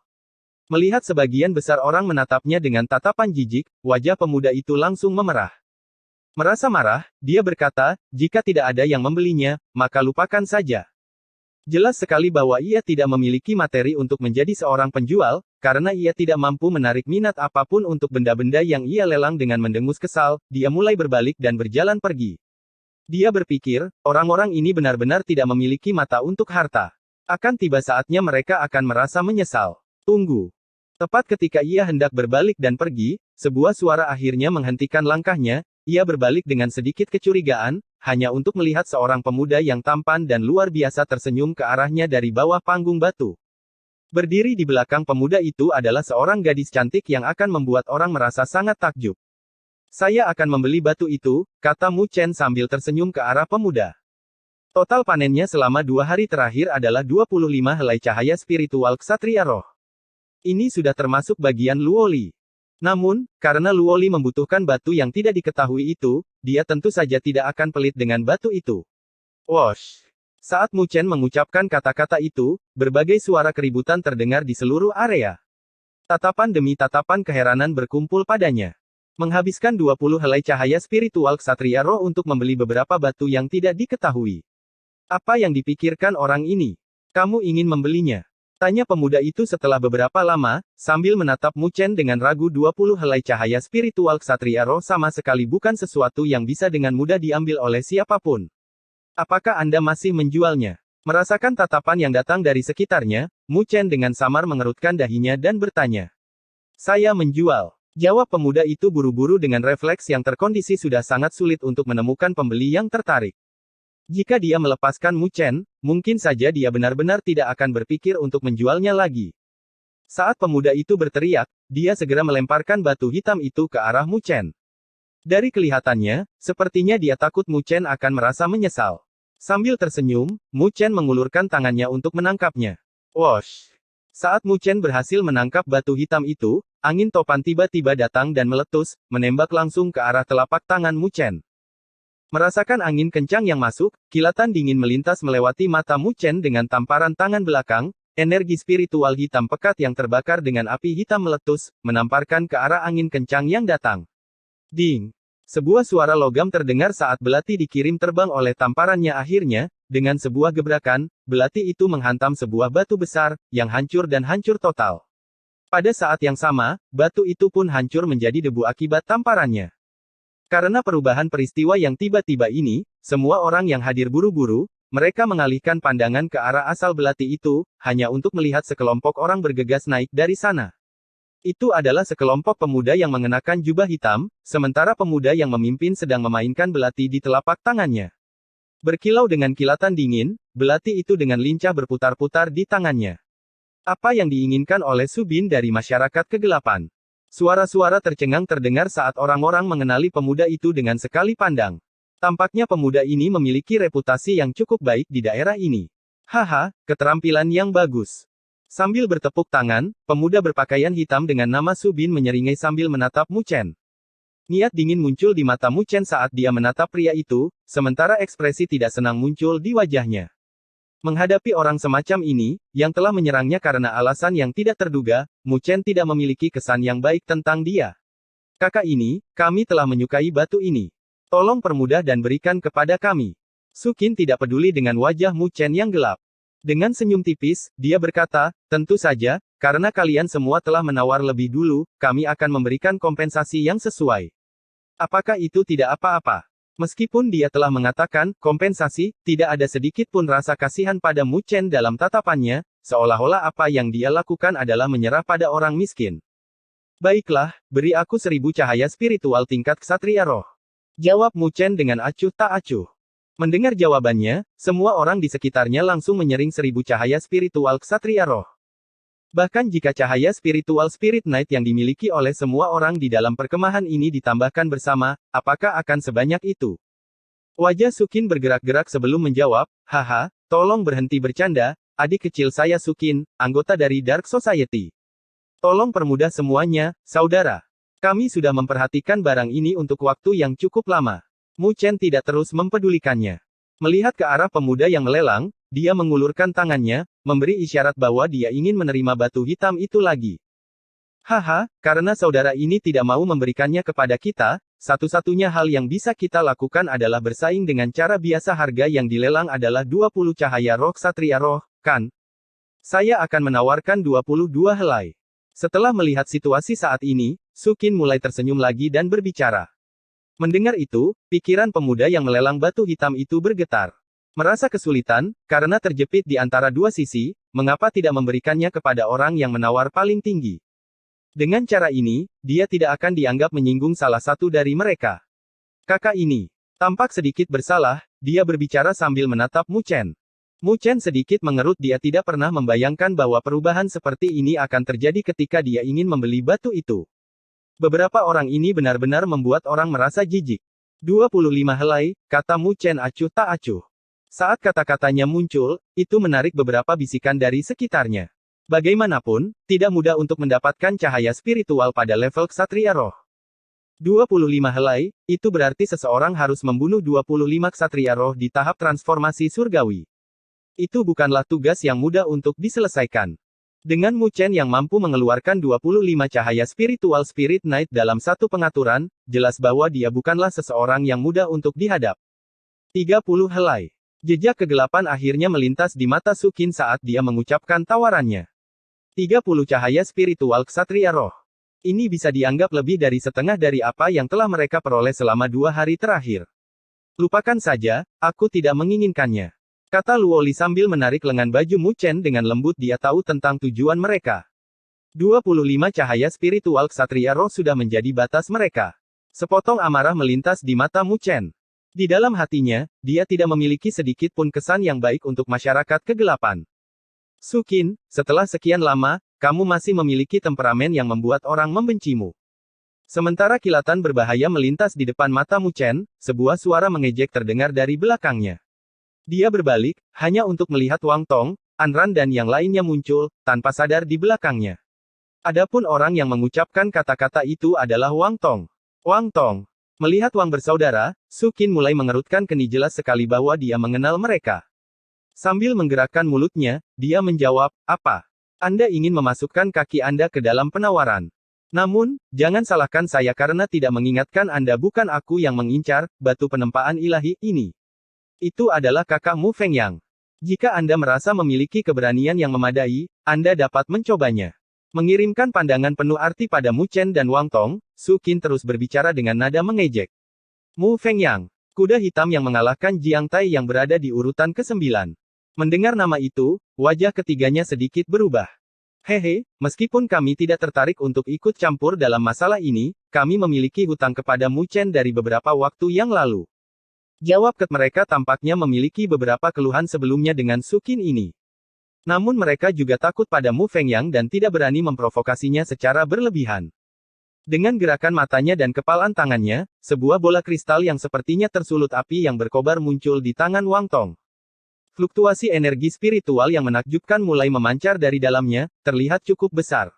Melihat sebagian besar orang menatapnya dengan tatapan jijik, wajah pemuda itu langsung memerah. Merasa marah, dia berkata, jika tidak ada yang membelinya, maka lupakan saja. Jelas sekali bahwa ia tidak memiliki materi untuk menjadi seorang penjual, karena ia tidak mampu menarik minat apapun untuk benda-benda yang ia lelang. Dengan mendengus kesal, dia mulai berbalik dan berjalan pergi. Dia berpikir, orang-orang ini benar-benar tidak memiliki mata untuk harta. Akan tiba saatnya mereka akan merasa menyesal. Tunggu. Tepat ketika ia hendak berbalik dan pergi, sebuah suara akhirnya menghentikan langkahnya. Ia berbalik dengan sedikit kecurigaan, hanya untuk melihat seorang pemuda yang tampan dan luar biasa tersenyum ke arahnya dari bawah panggung batu. Berdiri di belakang pemuda itu adalah seorang gadis cantik yang akan membuat orang merasa sangat takjub. Saya akan membeli batu itu, kata Mu Chen sambil tersenyum ke arah pemuda. Total panennya selama 2 hari terakhir adalah 25 helai cahaya spiritual ksatria roh. Ini sudah termasuk bagian Luo Li. Namun, karena Luo Li membutuhkan batu yang tidak diketahui itu, dia tentu saja tidak akan pelit dengan batu itu. Wosh! Saat Mu Chen mengucapkan kata-kata itu, berbagai suara keributan terdengar di seluruh area. Tatapan demi tatapan keheranan berkumpul padanya. Menghabiskan 20 helai cahaya spiritual ksatria roh untuk membeli beberapa batu yang tidak diketahui. Apa yang dipikirkan orang ini? Kamu ingin membelinya? Tanya pemuda itu setelah beberapa lama, sambil menatap Mu Chen dengan ragu. 20 helai cahaya spiritual ksatria roh sama sekali bukan sesuatu yang bisa dengan mudah diambil oleh siapapun. Apakah Anda masih menjualnya? Merasakan tatapan yang datang dari sekitarnya, Mu Chen dengan samar mengerutkan dahinya dan bertanya. Saya menjual. Jawab pemuda itu buru-buru dengan refleks yang terkondisi sudah sangat sulit untuk menemukan pembeli yang tertarik. Jika dia melepaskan Mu Chen, mungkin saja dia benar-benar tidak akan berpikir untuk menjualnya lagi. Saat pemuda itu berteriak, dia segera melemparkan batu hitam itu ke arah Mu Chen. Dari kelihatannya, sepertinya dia takut Mu Chen akan merasa menyesal. Sambil tersenyum, Mu Chen mengulurkan tangannya untuk menangkapnya. Wosh! Saat Mu Chen berhasil menangkap batu hitam itu, angin topan tiba-tiba datang dan meletus, menembak langsung ke arah telapak tangan Mu Chen. Merasakan angin kencang yang masuk, kilatan dingin melintas melewati mata Mu Chen dengan tamparan tangan belakang, energi spiritual hitam pekat yang terbakar dengan api hitam meletus, menamparkan ke arah angin kencang yang datang. Ding! Sebuah suara logam terdengar saat belati dikirim terbang oleh tamparannya akhirnya, dengan sebuah gebrakan, belati itu menghantam sebuah batu besar, yang hancur dan hancur total. Pada saat yang sama, batu itu pun hancur menjadi debu akibat tamparannya. Karena perubahan peristiwa yang tiba-tiba ini, semua orang yang hadir buru-buru, mereka mengalihkan pandangan ke arah asal belati itu, hanya untuk melihat sekelompok orang bergegas naik dari sana. Itu adalah sekelompok pemuda yang mengenakan jubah hitam, sementara pemuda yang memimpin sedang memainkan belati di telapak tangannya. Berkilau dengan kilatan dingin, belati itu dengan lincah berputar-putar di tangannya. Apa yang diinginkan oleh Subin dari masyarakat kegelapan? Suara-suara tercengang terdengar saat orang-orang mengenali pemuda itu dengan sekali pandang. Tampaknya pemuda ini memiliki reputasi yang cukup baik di daerah ini. Haha, keterampilan yang bagus. Sambil bertepuk tangan, pemuda berpakaian hitam dengan nama Subin menyeringai sambil menatap Mu Chen. Niat dingin muncul di mata Mu Chen saat dia menatap pria itu, sementara ekspresi tidak senang muncul di wajahnya. Menghadapi orang semacam ini, yang telah menyerangnya karena alasan yang tidak terduga, Mu Chen tidak memiliki kesan yang baik tentang dia. Kakak ini, kami telah menyukai batu ini. Tolong permudah dan berikan kepada kami. Sukin tidak peduli dengan wajah Mu Chen yang gelap. Dengan senyum tipis, dia berkata, tentu saja, karena kalian semua telah menawar lebih dulu, kami akan memberikan kompensasi yang sesuai. Apakah itu tidak apa-apa? Meskipun dia telah mengatakan, kompensasi, tidak ada sedikit pun rasa kasihan pada Mu Chen dalam tatapannya, seolah-olah apa yang dia lakukan adalah menyerah pada orang miskin. Baiklah, beri aku 1000 cahaya spiritual tingkat ksatria roh. Jawab Mu Chen dengan acuh tak acuh. Mendengar jawabannya, semua orang di sekitarnya langsung menyering 1000 cahaya spiritual ksatria roh. Bahkan jika cahaya spiritual Spirit Night yang dimiliki oleh semua orang di dalam perkemahan ini ditambahkan bersama, apakah akan sebanyak itu? Wajah Sukin bergerak-gerak sebelum menjawab, haha, tolong berhenti bercanda, adik kecil saya Sukin, anggota dari Dark Society. Tolong permudah semuanya, saudara. Kami sudah memperhatikan barang ini untuk waktu yang cukup lama. Mu Chen tidak terus mempedulikannya. Melihat ke arah pemuda yang melelang, dia mengulurkan tangannya, memberi isyarat bahwa dia ingin menerima batu hitam itu lagi. Haha, karena saudara ini tidak mau memberikannya kepada kita, satu-satunya hal yang bisa kita lakukan adalah bersaing dengan cara biasa. Harga yang dilelang adalah 20 cahaya roh ksatria roh, kan? Saya akan menawarkan 22 helai. Setelah melihat situasi saat ini, Sukin mulai tersenyum lagi dan berbicara. Mendengar itu, pikiran pemuda yang melelang batu hitam itu bergetar. Merasa kesulitan, karena terjepit di antara dua sisi, mengapa tidak memberikannya kepada orang yang menawar paling tinggi? Dengan cara ini, dia tidak akan dianggap menyinggung salah satu dari mereka. Kakak ini tampak sedikit bersalah, dia berbicara sambil menatap Mu Chen. Mu Chen sedikit mengerut, dia tidak pernah membayangkan bahwa perubahan seperti ini akan terjadi ketika dia ingin membeli batu itu. Beberapa orang ini benar-benar membuat orang merasa jijik. 25 helai, kata Mu Chen acuh tak acuh. Saat kata-katanya muncul, itu menarik beberapa bisikan dari sekitarnya. Bagaimanapun, tidak mudah untuk mendapatkan cahaya spiritual pada level ksatria roh. 25 helai, itu berarti seseorang harus membunuh 25 ksatria roh di tahap transformasi surgawi. Itu bukanlah tugas yang mudah untuk diselesaikan. Dengan Mu Chen yang mampu mengeluarkan 25 cahaya spiritual Spirit Night dalam satu pengaturan, jelas bahwa dia bukanlah seseorang yang mudah untuk dihadap. 30 helai. Jejak kegelapan akhirnya melintas di mata Sukin saat dia mengucapkan tawarannya. 30 cahaya spiritual ksatria roh. Ini bisa dianggap lebih dari setengah dari apa yang telah mereka peroleh selama 2 hari terakhir. Lupakan saja, aku tidak menginginkannya. Kata Luoli sambil menarik lengan baju Mu Chen dengan lembut. Dia tahu tentang tujuan mereka. 25 cahaya spiritual ksatria roh sudah menjadi batas mereka. Sepotong amarah melintas di mata Mu Chen. Di dalam hatinya, dia tidak memiliki sedikit pun kesan yang baik untuk masyarakat kegelapan. Su Qin, setelah sekian lama, kamu masih memiliki temperamen yang membuat orang membencimu. Sementara kilatan berbahaya melintas di depan mata Mu Chen, sebuah suara mengejek terdengar dari belakangnya. Dia berbalik, hanya untuk melihat Wang Tong, Anran dan yang lainnya muncul, tanpa sadar di belakangnya. Adapun orang yang mengucapkan kata-kata itu adalah Wang Tong. Wang Tong. Melihat Wang bersaudara, Su Qin mulai mengerutkan kening, jelas sekali bahwa dia mengenal mereka. Sambil menggerakkan mulutnya, dia menjawab, apa? Anda ingin memasukkan kaki Anda ke dalam penawaran. Namun, jangan salahkan saya karena tidak mengingatkan Anda, bukan aku yang mengincar batu penempaan ilahi ini. Itu adalah kakak Mu Fengyang. Jika Anda merasa memiliki keberanian yang memadai, Anda dapat mencobanya. Mengirimkan pandangan penuh arti pada Mu Chen dan Wang Tong, Su Qin terus berbicara dengan nada mengejek. Mu Fengyang, kuda hitam yang mengalahkan Jiang Tai yang berada di urutan ke-9. Mendengar nama itu, wajah ketiganya sedikit berubah. Hehe, meskipun kami tidak tertarik untuk ikut campur dalam masalah ini, kami memiliki hutang kepada Mu Chen dari beberapa waktu yang lalu. Jawab mereka tampaknya memiliki beberapa keluhan sebelumnya dengan Su Qin ini. Namun mereka juga takut pada Mu Fengyang dan tidak berani memprovokasinya secara berlebihan. Dengan gerakan matanya dan kepalan tangannya, sebuah bola kristal yang sepertinya tersulut api yang berkobar muncul di tangan Wang Tong. Fluktuasi energi spiritual yang menakjubkan mulai memancar dari dalamnya, terlihat cukup besar.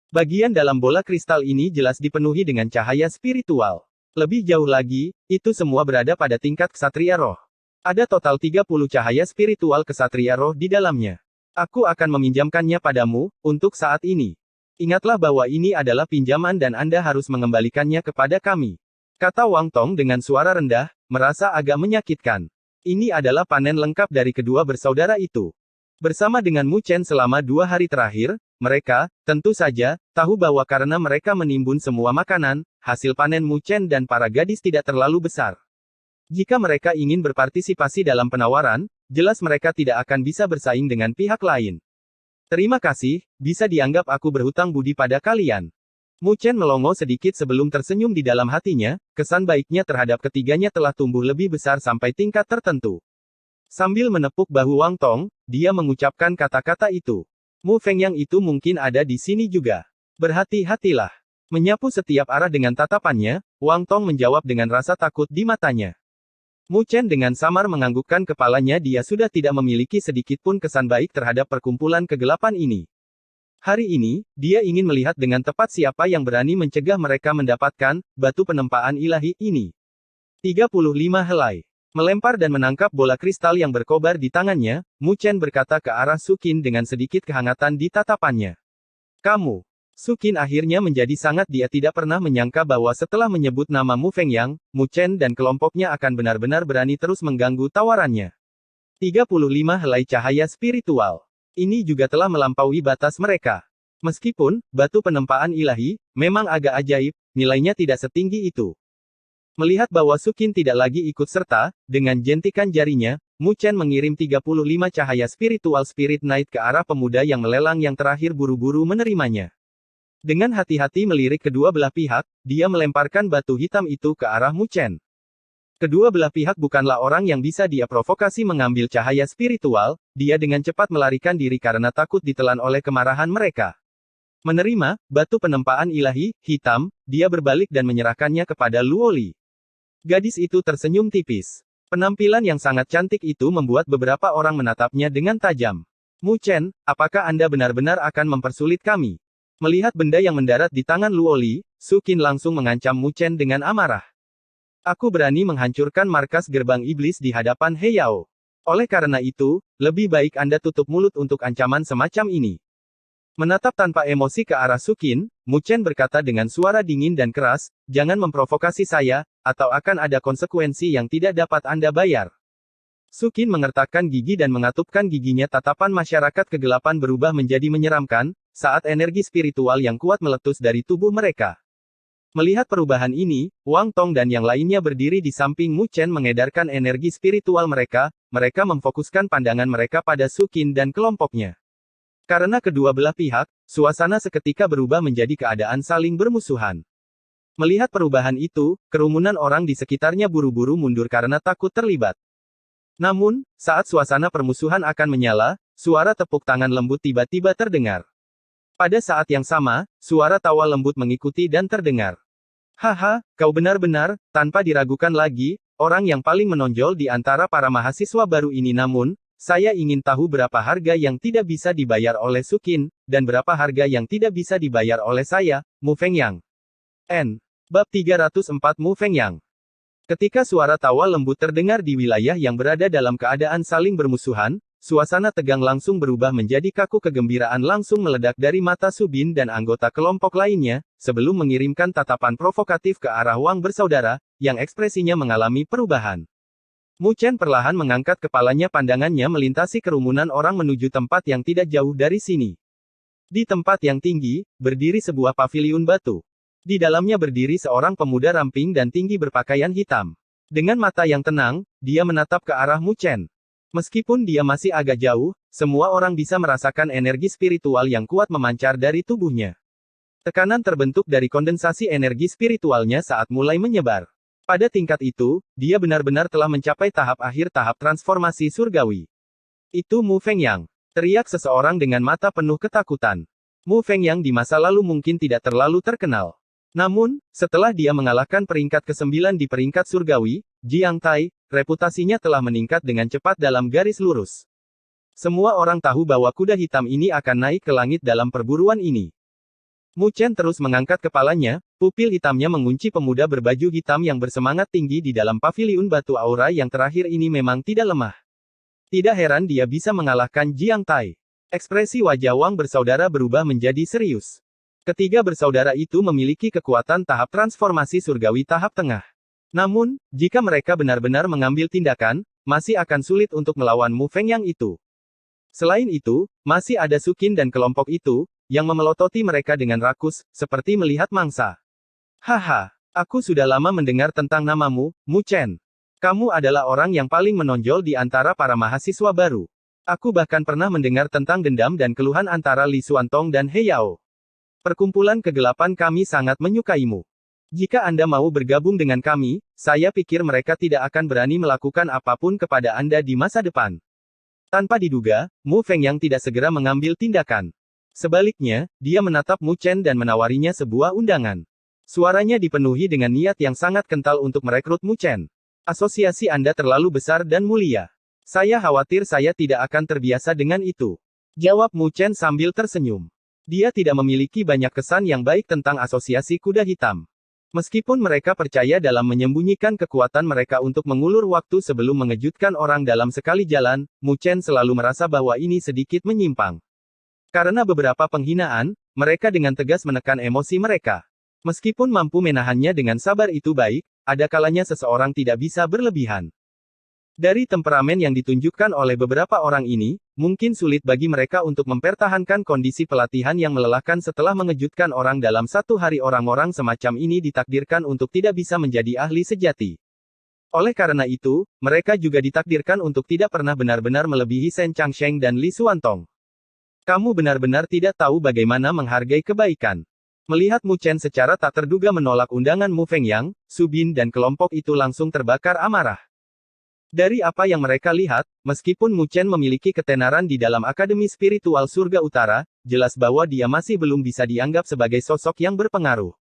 Bagian dalam bola kristal ini jelas dipenuhi dengan cahaya spiritual. Lebih jauh lagi, itu semua berada pada tingkat ksatria roh. Ada total 30 cahaya spiritual ksatria roh di dalamnya. Aku akan meminjamkannya padamu, untuk saat ini. Ingatlah bahwa ini adalah pinjaman dan Anda harus mengembalikannya kepada kami. Kata Wang Tong dengan suara rendah, merasa agak menyakitkan. Ini adalah panen lengkap dari kedua bersaudara itu. Bersama dengan Mu Chen selama 2 hari terakhir, mereka, tentu saja, tahu bahwa karena mereka menimbun semua makanan, hasil panen Mu Chen dan para gadis tidak terlalu besar. Jika mereka ingin berpartisipasi dalam penawaran, jelas mereka tidak akan bisa bersaing dengan pihak lain. Terima kasih, bisa dianggap aku berhutang budi pada kalian. Mu Chen melongo sedikit sebelum tersenyum di dalam hatinya, kesan baiknya terhadap ketiganya telah tumbuh lebih besar sampai tingkat tertentu. Sambil menepuk bahu Wang Tong, dia mengucapkan kata-kata itu. Mu Fengyang itu mungkin ada di sini juga. Berhati-hatilah. Menyapu setiap arah dengan tatapannya, Wang Tong menjawab dengan rasa takut di matanya. Mu Chen dengan samar menganggukkan kepalanya, dia sudah tidak memiliki sedikit pun kesan baik terhadap perkumpulan kegelapan ini. Hari ini, dia ingin melihat dengan tepat siapa yang berani mencegah mereka mendapatkan batu penempaan ilahi ini. 35 helai. Melempar dan menangkap bola kristal yang berkobar di tangannya, Mu Chen berkata ke arah Su Qin dengan sedikit kehangatan di tatapannya. Kamu. Su Qin akhirnya menjadi sangat, dia tidak pernah menyangka bahwa setelah menyebut nama Mu Fengyang, Mu Chen dan kelompoknya akan benar-benar berani terus mengganggu tawarannya. 35 helai cahaya spiritual. Ini juga telah melampaui batas mereka. Meskipun, batu penempaan ilahi, memang agak ajaib, nilainya tidak setinggi itu. Melihat bahwa Su Qin tidak lagi ikut serta, dengan jentikan jarinya, Mu Chen mengirim 35 cahaya spiritual Spirit Knight ke arah pemuda yang melelang yang terakhir buru-buru menerimanya. Dengan hati-hati melirik kedua belah pihak, dia melemparkan batu hitam itu ke arah Mu Chen. Kedua belah pihak bukanlah orang yang bisa dia provokasi mengambil cahaya spiritual, dia dengan cepat melarikan diri karena takut ditelan oleh kemarahan mereka. Menerima batu penempaan ilahi hitam, dia berbalik dan menyerahkannya kepada Luoli. Gadis itu tersenyum tipis. Penampilan yang sangat cantik itu membuat beberapa orang menatapnya dengan tajam. Mu Chen, apakah Anda benar-benar akan mempersulit kami? Melihat benda yang mendarat di tangan Luoli, Su Qin langsung mengancam Mu Chen dengan amarah. Aku berani menghancurkan markas gerbang iblis di hadapan He Yao. Oleh karena itu, lebih baik Anda tutup mulut untuk ancaman semacam ini. Menatap tanpa emosi ke arah Su Qin, Mu Chen berkata dengan suara dingin dan keras, jangan memprovokasi saya, atau akan ada konsekuensi yang tidak dapat Anda bayar. Su Qin mengertakkan gigi dan mengatupkan giginya, tatapan masyarakat kegelapan berubah menjadi menyeramkan, saat energi spiritual yang kuat meletus dari tubuh mereka. Melihat perubahan ini, Wang Tong dan yang lainnya berdiri di samping Mu Chen mengedarkan energi spiritual mereka, mereka memfokuskan pandangan mereka pada Su Qin dan kelompoknya. Karena kedua belah pihak, suasana seketika berubah menjadi keadaan saling bermusuhan. Melihat perubahan itu, kerumunan orang di sekitarnya buru-buru mundur karena takut terlibat. Namun, saat suasana permusuhan akan menyala, suara tepuk tangan lembut tiba-tiba terdengar. Pada saat yang sama, suara tawa lembut mengikuti dan terdengar. Haha, kau benar-benar, tanpa diragukan lagi, orang yang paling menonjol di antara para mahasiswa baru ini. Namun, saya ingin tahu berapa harga yang tidak bisa dibayar oleh Sukin, dan berapa harga yang tidak bisa dibayar oleh saya, Mu Fengyang. N. Bab 304 Mu Fengyang. Ketika suara tawa lembut terdengar di wilayah yang berada dalam keadaan saling bermusuhan, suasana tegang langsung berubah menjadi kaku. Kegembiraan langsung meledak dari mata Subin dan anggota kelompok lainnya, sebelum mengirimkan tatapan provokatif ke arah Wang bersaudara, yang ekspresinya mengalami perubahan. Mu Chen perlahan mengangkat kepalanya, pandangannya melintasi kerumunan orang menuju tempat yang tidak jauh dari sini. Di tempat yang tinggi, berdiri sebuah paviliun batu. Di dalamnya berdiri seorang pemuda ramping dan tinggi berpakaian hitam. Dengan mata yang tenang, dia menatap ke arah Mu Chen. Meskipun dia masih agak jauh, semua orang bisa merasakan energi spiritual yang kuat memancar dari tubuhnya. Tekanan terbentuk dari kondensasi energi spiritualnya saat mulai menyebar. Pada tingkat itu, dia benar-benar telah mencapai tahap akhir tahap transformasi surgawi. Itu Mu Fengyang, teriak seseorang dengan mata penuh ketakutan. Mu Fengyang di masa lalu mungkin tidak terlalu terkenal. Namun, setelah dia mengalahkan peringkat ke-9 di peringkat surgawi, Jiang Tai, reputasinya telah meningkat dengan cepat dalam garis lurus. Semua orang tahu bahwa kuda hitam ini akan naik ke langit dalam perburuan ini. Mu Chen terus mengangkat kepalanya, pupil hitamnya mengunci pemuda berbaju hitam yang bersemangat tinggi di dalam paviliun batu. Aura yang terakhir ini memang tidak lemah. Tidak heran dia bisa mengalahkan Jiang Tai. Ekspresi wajah Wang bersaudara berubah menjadi serius. Ketiga bersaudara itu memiliki kekuatan tahap transformasi surgawi tahap tengah. Namun, jika mereka benar-benar mengambil tindakan, masih akan sulit untuk melawan Mu Fengyang itu. Selain itu, masih ada Sukin dan kelompok itu, yang memelototi mereka dengan rakus, seperti melihat mangsa. Haha, aku sudah lama mendengar tentang namamu, Mu Chen. Kamu adalah orang yang paling menonjol di antara para mahasiswa baru. Aku bahkan pernah mendengar tentang dendam dan keluhan antara Li Xuantong dan He Yao. Perkumpulan kegelapan kami sangat menyukaimu. Jika Anda mau bergabung dengan kami, saya pikir mereka tidak akan berani melakukan apapun kepada Anda di masa depan. Tanpa diduga, Mu Fengyang tidak segera mengambil tindakan. Sebaliknya, dia menatap Mu Chen dan menawarinya sebuah undangan. Suaranya dipenuhi dengan niat yang sangat kental untuk merekrut Mu Chen. Asosiasi Anda terlalu besar dan mulia. Saya khawatir saya tidak akan terbiasa dengan itu. Jawab Mu Chen sambil tersenyum. Dia tidak memiliki banyak kesan yang baik tentang asosiasi kuda hitam. Meskipun mereka percaya dalam menyembunyikan kekuatan mereka untuk mengulur waktu sebelum mengejutkan orang dalam sekali jalan, Mu Chen selalu merasa bahwa ini sedikit menyimpang. Karena beberapa penghinaan, mereka dengan tegas menekan emosi mereka. Meskipun mampu menahannya dengan sabar itu baik, ada kalanya seseorang tidak bisa berlebihan. Dari temperamen yang ditunjukkan oleh beberapa orang ini, mungkin sulit bagi mereka untuk mempertahankan kondisi pelatihan yang melelahkan setelah mengejutkan orang dalam satu hari. Orang-orang semacam ini ditakdirkan untuk tidak bisa menjadi ahli sejati. Oleh karena itu, mereka juga ditakdirkan untuk tidak pernah benar-benar melebihi Shen Changsheng dan Li Xuantong. Kamu benar-benar tidak tahu bagaimana menghargai kebaikan. Melihat Mu Chen secara tak terduga menolak undangan Mu Fengyang, Subin dan kelompok itu langsung terbakar amarah. Dari apa yang mereka lihat, meskipun Mu Chen memiliki ketenaran di dalam Akademi Spiritual Surga Utara, jelas bahwa dia masih belum bisa dianggap sebagai sosok yang berpengaruh.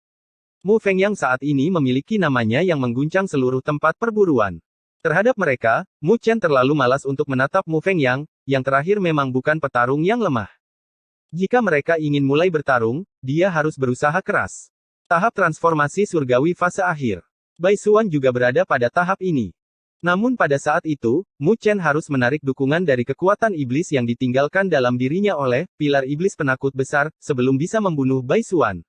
Mu Fengyang saat ini memiliki namanya yang mengguncang seluruh tempat perburuan. Terhadap mereka, Mu Chen terlalu malas untuk menatap Mu Fengyang, yang terakhir memang bukan petarung yang lemah. Jika mereka ingin mulai bertarung, dia harus berusaha keras. Tahap transformasi surgawi fase akhir. Bai Xuan juga berada pada tahap ini. Namun pada saat itu, Mu Chen harus menarik dukungan dari kekuatan iblis yang ditinggalkan dalam dirinya oleh pilar iblis penakut besar, sebelum bisa membunuh Bai Xuan.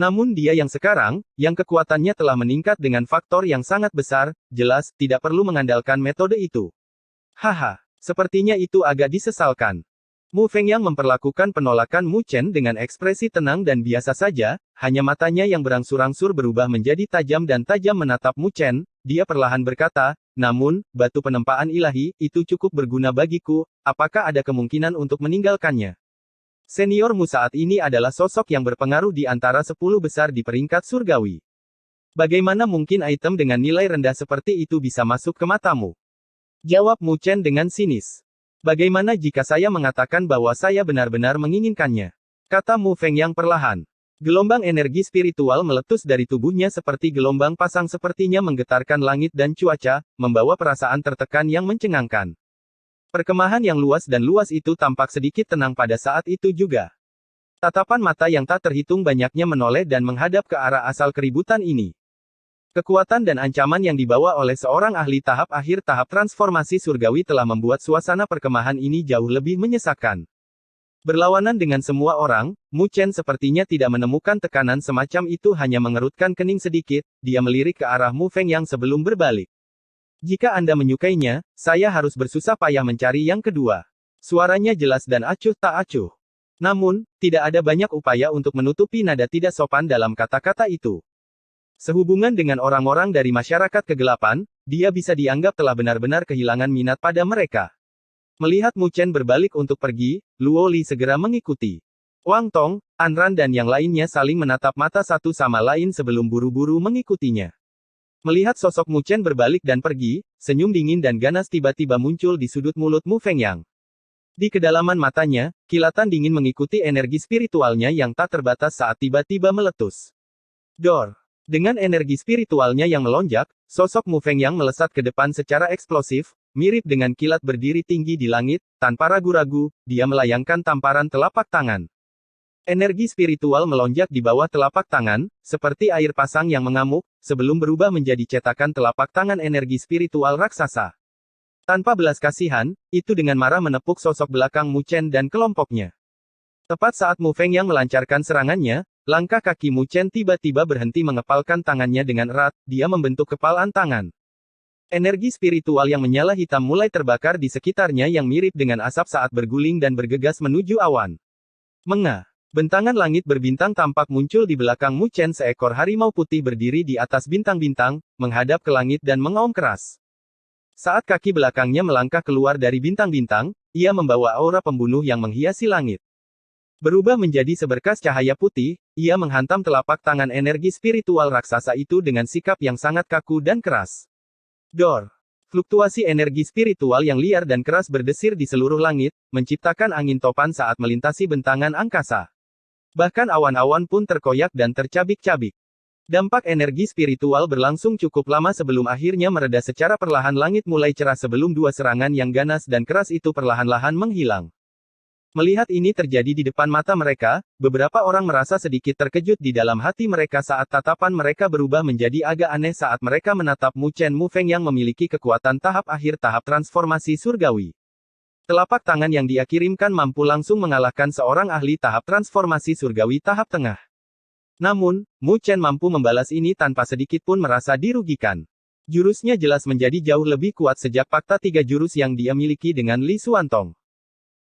Namun dia yang sekarang, yang kekuatannya telah meningkat dengan faktor yang sangat besar, jelas, tidak perlu mengandalkan metode itu. Haha, sepertinya itu agak disesalkan. Mu Fengyang memperlakukan penolakan Mu Chen dengan ekspresi tenang dan biasa saja, hanya matanya yang berangsur-angsur berubah menjadi tajam dan tajam menatap Mu Chen. Dia perlahan berkata, namun, batu penempaan ilahi, itu cukup berguna bagiku, apakah ada kemungkinan untuk meninggalkannya? Seniormu saat ini adalah sosok yang berpengaruh di antara 10 besar di peringkat surgawi. Bagaimana mungkin item dengan nilai rendah seperti itu bisa masuk ke matamu? Jawab Mu Chen dengan sinis. Bagaimana jika saya mengatakan bahwa saya benar-benar menginginkannya? Kata Mu Fengyang perlahan. Gelombang energi spiritual meletus dari tubuhnya seperti gelombang pasang sepertinya menggetarkan langit dan cuaca, membawa perasaan tertekan yang mencengangkan. Perkemahan yang luas dan luas itu tampak sedikit tenang pada saat itu juga. Tatapan mata yang tak terhitung banyaknya menoleh dan menghadap ke arah asal keributan ini. Kekuatan dan ancaman yang dibawa oleh seorang ahli tahap akhir tahap transformasi surgawi telah membuat suasana perkemahan ini jauh lebih menyesakkan. Berlawanan dengan semua orang, Mu Chen sepertinya tidak menemukan tekanan semacam itu, hanya mengerutkan kening sedikit, dia melirik ke arah Mu Fengyang sebelum berbalik. Jika Anda menyukainya, saya harus bersusah payah mencari yang kedua. Suaranya jelas dan acuh tak acuh. Namun, tidak ada banyak upaya untuk menutupi nada tidak sopan dalam kata-kata itu. Sehubungan dengan orang-orang dari masyarakat kegelapan, dia bisa dianggap telah benar-benar kehilangan minat pada mereka. Melihat Mu Chen berbalik untuk pergi, Luo Li segera mengikuti. Wang Tong, An Ran dan yang lainnya saling menatap mata satu sama lain sebelum buru-buru mengikutinya. Melihat sosok Mu Chen berbalik dan pergi, senyum dingin dan ganas tiba-tiba muncul di sudut mulut Mu Fengyang. Di kedalaman matanya, kilatan dingin mengikuti energi spiritualnya yang tak terbatas saat tiba-tiba meletus. Dor! Dengan energi spiritualnya yang melonjak, sosok Mu Fengyang melesat ke depan secara eksplosif, mirip dengan kilat berdiri tinggi di langit, tanpa ragu-ragu, dia melayangkan tamparan telapak tangan. Energi spiritual melonjak di bawah telapak tangan, seperti air pasang yang mengamuk, sebelum berubah menjadi cetakan telapak tangan energi spiritual raksasa. Tanpa belas kasihan, itu dengan marah menepuk sosok belakang Mu Chen dan kelompoknya. Tepat saat Mu Fengyang melancarkan serangannya, langkah kaki Mu Chen tiba-tiba berhenti mengepalkan tangannya dengan erat, dia membentuk kepalan tangan. Energi spiritual yang menyala hitam mulai terbakar di sekitarnya yang mirip dengan asap saat berguling dan bergegas menuju awan. Menga! Bentangan langit berbintang tampak muncul di belakang Mu Chen, seekor harimau putih berdiri di atas bintang-bintang, menghadap ke langit dan mengaum keras. Saat kaki belakangnya melangkah keluar dari bintang-bintang, ia membawa aura pembunuh yang menghiasi langit. Berubah menjadi seberkas cahaya putih, ia menghantam telapak tangan energi spiritual raksasa itu dengan sikap yang sangat kaku dan keras. Dor! Fluktuasi energi spiritual yang liar dan keras berdesir di seluruh langit, menciptakan angin topan saat melintasi bentangan angkasa. Bahkan awan-awan pun terkoyak dan tercabik-cabik. Dampak energi spiritual berlangsung cukup lama sebelum akhirnya mereda secara perlahan. Langit mulai cerah sebelum dua serangan yang ganas dan keras itu perlahan-lahan menghilang. Melihat ini terjadi di depan mata mereka, beberapa orang merasa sedikit terkejut di dalam hati mereka saat tatapan mereka berubah menjadi agak aneh saat mereka menatap Mu Chen. Mu Fengyang memiliki kekuatan tahap akhir tahap transformasi surgawi. Telapak tangan yang dia kirimkan mampu langsung mengalahkan seorang ahli tahap transformasi surgawi tahap tengah. Namun, Mu Chen mampu membalas ini tanpa sedikit pun merasa dirugikan. Jurusnya jelas menjadi jauh lebih kuat sejak fakta 3 jurus yang dia miliki dengan Li Xuantong.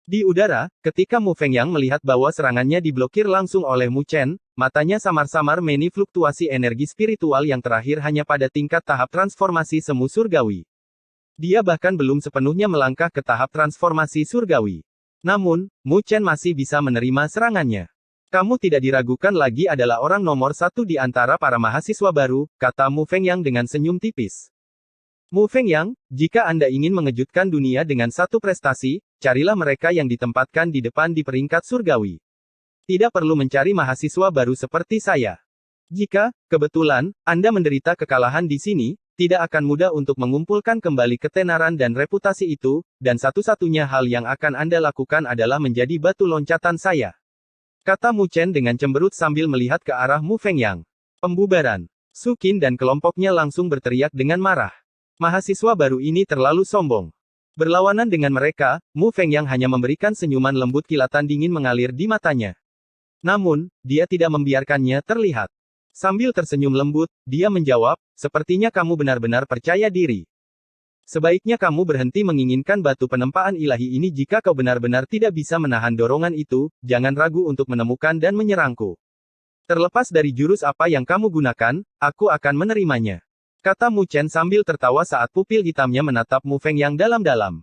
Di udara, ketika Mu Fengyang melihat bahwa serangannya diblokir langsung oleh Mu Chen, matanya samar-samar meni fluktuasi energi spiritual yang terakhir hanya pada tingkat tahap transformasi semu surgawi. Dia bahkan belum sepenuhnya melangkah ke tahap transformasi surgawi. Namun, Mu Chen masih bisa menerima serangannya. Kamu tidak diragukan lagi adalah orang nomor 1 di antara para mahasiswa baru, kata Mu Fengyang dengan senyum tipis. Mu Fengyang, jika Anda ingin mengejutkan dunia dengan satu prestasi, carilah mereka yang ditempatkan di depan di peringkat surgawi. Tidak perlu mencari mahasiswa baru seperti saya. Jika, kebetulan, Anda menderita kekalahan di sini, tidak akan mudah untuk mengumpulkan kembali ketenaran dan reputasi itu, dan satu-satunya hal yang akan Anda lakukan adalah menjadi batu loncatan saya. Kata Mu Chen dengan cemberut sambil melihat ke arah Mu Fengyang. Pembubaran. Su Qin dan kelompoknya langsung berteriak dengan marah. Mahasiswa baru ini terlalu sombong. Berlawanan dengan mereka, Mu Fengyang hanya memberikan senyuman lembut, kilatan dingin mengalir di matanya. Namun, dia tidak membiarkannya terlihat. Sambil tersenyum lembut, dia menjawab, sepertinya kamu benar-benar percaya diri. Sebaiknya kamu berhenti menginginkan batu penempaan ilahi ini. Jika kau benar-benar tidak bisa menahan dorongan itu, jangan ragu untuk menemukan dan menyerangku. Terlepas dari jurus apa yang kamu gunakan, aku akan menerimanya. Kata Mu Chen sambil tertawa saat pupil hitamnya menatap Mu Fengyang dalam-dalam.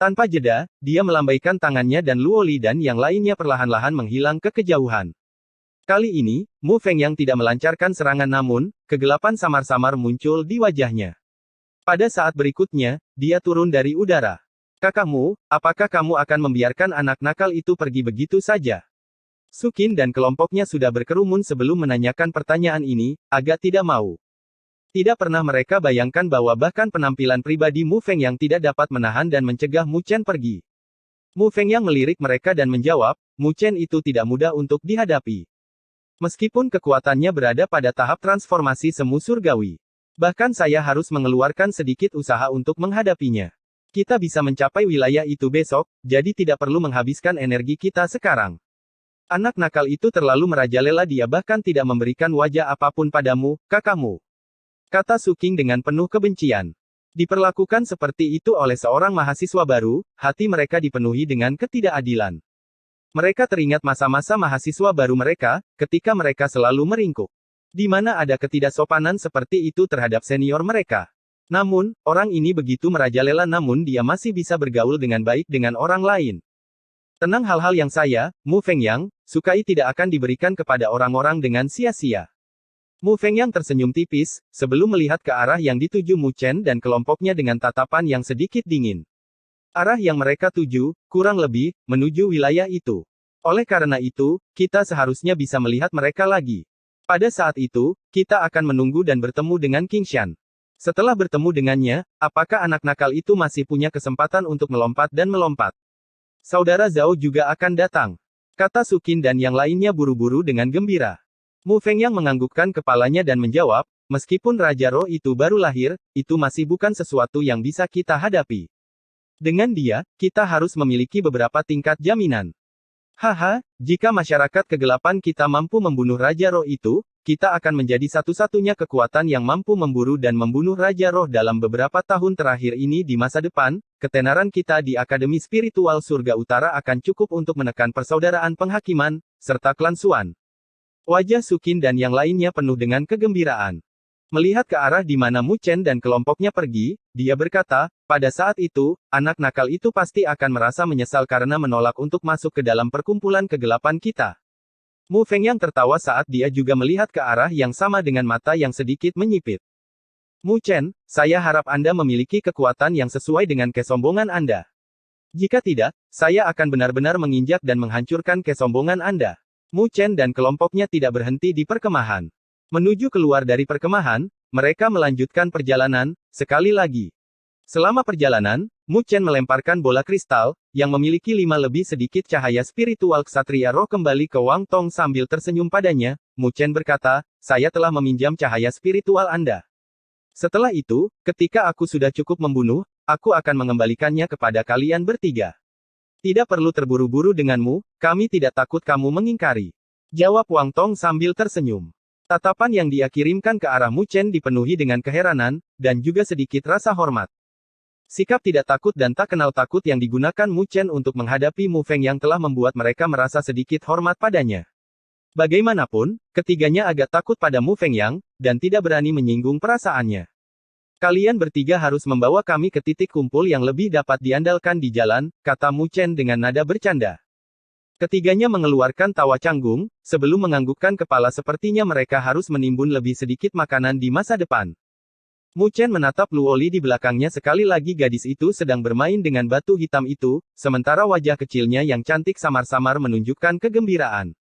Tanpa jeda, dia melambaikan tangannya dan Luo Li dan yang lainnya perlahan-lahan menghilang ke kejauhan. Kali ini, Mu Fengyang tidak melancarkan serangan namun, kegelapan samar-samar muncul di wajahnya. Pada saat berikutnya, dia turun dari udara. Kakakmu, apakah kamu akan membiarkan anak nakal itu pergi begitu saja? Sukin dan kelompoknya sudah berkerumun sebelum menanyakan pertanyaan ini, agak tidak mau. Tidak pernah mereka bayangkan bahwa bahkan penampilan pribadi Mu Fengyang tidak dapat menahan dan mencegah Mu Chen pergi. Mu Fengyang melirik mereka dan menjawab, Mu Chen itu tidak mudah untuk dihadapi. Meskipun kekuatannya berada pada tahap transformasi semu surgawi. Bahkan saya harus mengeluarkan sedikit usaha untuk menghadapinya. Kita bisa mencapai wilayah itu besok, jadi tidak perlu menghabiskan energi kita sekarang. Anak nakal itu terlalu merajalela, dia bahkan tidak memberikan wajah apapun padamu, kakakmu. Kata Suking dengan penuh kebencian. Diperlakukan seperti itu oleh seorang mahasiswa baru, hati mereka dipenuhi dengan ketidakadilan. Mereka teringat masa-masa mahasiswa baru mereka, ketika mereka selalu meringkuk. Di mana ada ketidaksopanan seperti itu terhadap senior mereka. Namun, orang ini begitu merajalela namun dia masih bisa bergaul dengan baik dengan orang lain. Tenang, hal-hal yang saya, Mu Fengyang, sukai tidak akan diberikan kepada orang-orang dengan sia-sia. Mu Fengyang tersenyum tipis, sebelum melihat ke arah yang dituju Mu Chen dan kelompoknya dengan tatapan yang sedikit dingin. Arah yang mereka tuju, kurang lebih, menuju wilayah itu. Oleh karena itu, kita seharusnya bisa melihat mereka lagi. Pada saat itu, kita akan menunggu dan bertemu dengan King Shan. Setelah bertemu dengannya, apakah anak nakal itu masih punya kesempatan untuk melompat dan melompat? Saudara Zhao juga akan datang. Kata Sukin dan yang lainnya buru-buru dengan gembira. Mu Fengyang menganggukkan kepalanya dan menjawab, meskipun Raja Roh itu baru lahir, itu masih bukan sesuatu yang bisa kita hadapi. Dengan dia, kita harus memiliki beberapa tingkat jaminan. Haha, jika masyarakat kegelapan kita mampu membunuh Raja Roh itu, kita akan menjadi satu-satunya kekuatan yang mampu memburu dan membunuh Raja Roh dalam beberapa tahun terakhir ini di masa depan. Ketenaran kita di Akademi Spiritual Surga Utara akan cukup untuk menekan persaudaraan penghakiman, serta klan Xuan. Wajah Sukin dan yang lainnya penuh dengan kegembiraan. Melihat ke arah di mana Mu Chen dan kelompoknya pergi, dia berkata, pada saat itu, anak nakal itu pasti akan merasa menyesal karena menolak untuk masuk ke dalam perkumpulan kegelapan kita. Mu Fengyang tertawa saat dia juga melihat ke arah yang sama dengan mata yang sedikit menyipit. Mu Chen, saya harap Anda memiliki kekuatan yang sesuai dengan kesombongan Anda. Jika tidak, saya akan benar-benar menginjak dan menghancurkan kesombongan Anda. Mu Chen dan kelompoknya tidak berhenti di perkemahan. Menuju keluar dari perkemahan, mereka melanjutkan perjalanan, sekali lagi. Selama perjalanan, Mu Chen melemparkan bola kristal, yang memiliki 5 lebih sedikit cahaya spiritual ksatria roh kembali ke Wang Tong sambil tersenyum padanya. Mu Chen berkata, saya telah meminjam cahaya spiritual Anda. Setelah itu, ketika aku sudah cukup membunuh, aku akan mengembalikannya kepada kalian bertiga. Tidak perlu terburu-buru denganmu, kami tidak takut kamu mengingkari. Jawab Wang Tong sambil tersenyum. Tatapan yang dia kirimkan ke arah Mu Chen dipenuhi dengan keheranan, dan juga sedikit rasa hormat. Sikap tidak takut dan tak kenal takut yang digunakan Mu Chen untuk menghadapi Mu Fengyang telah membuat mereka merasa sedikit hormat padanya. Bagaimanapun, ketiganya agak takut pada Mu Fengyang, dan tidak berani menyinggung perasaannya. Kalian bertiga harus membawa kami ke titik kumpul yang lebih dapat diandalkan di jalan, kata Mu Chen dengan nada bercanda. Ketiganya mengeluarkan tawa canggung, sebelum menganggukkan kepala sepertinya mereka harus menimbun lebih sedikit makanan di masa depan. Mu Chen menatap Luo Li di belakangnya, sekali lagi gadis itu sedang bermain dengan batu hitam itu, sementara wajah kecilnya yang cantik samar-samar menunjukkan kegembiraan.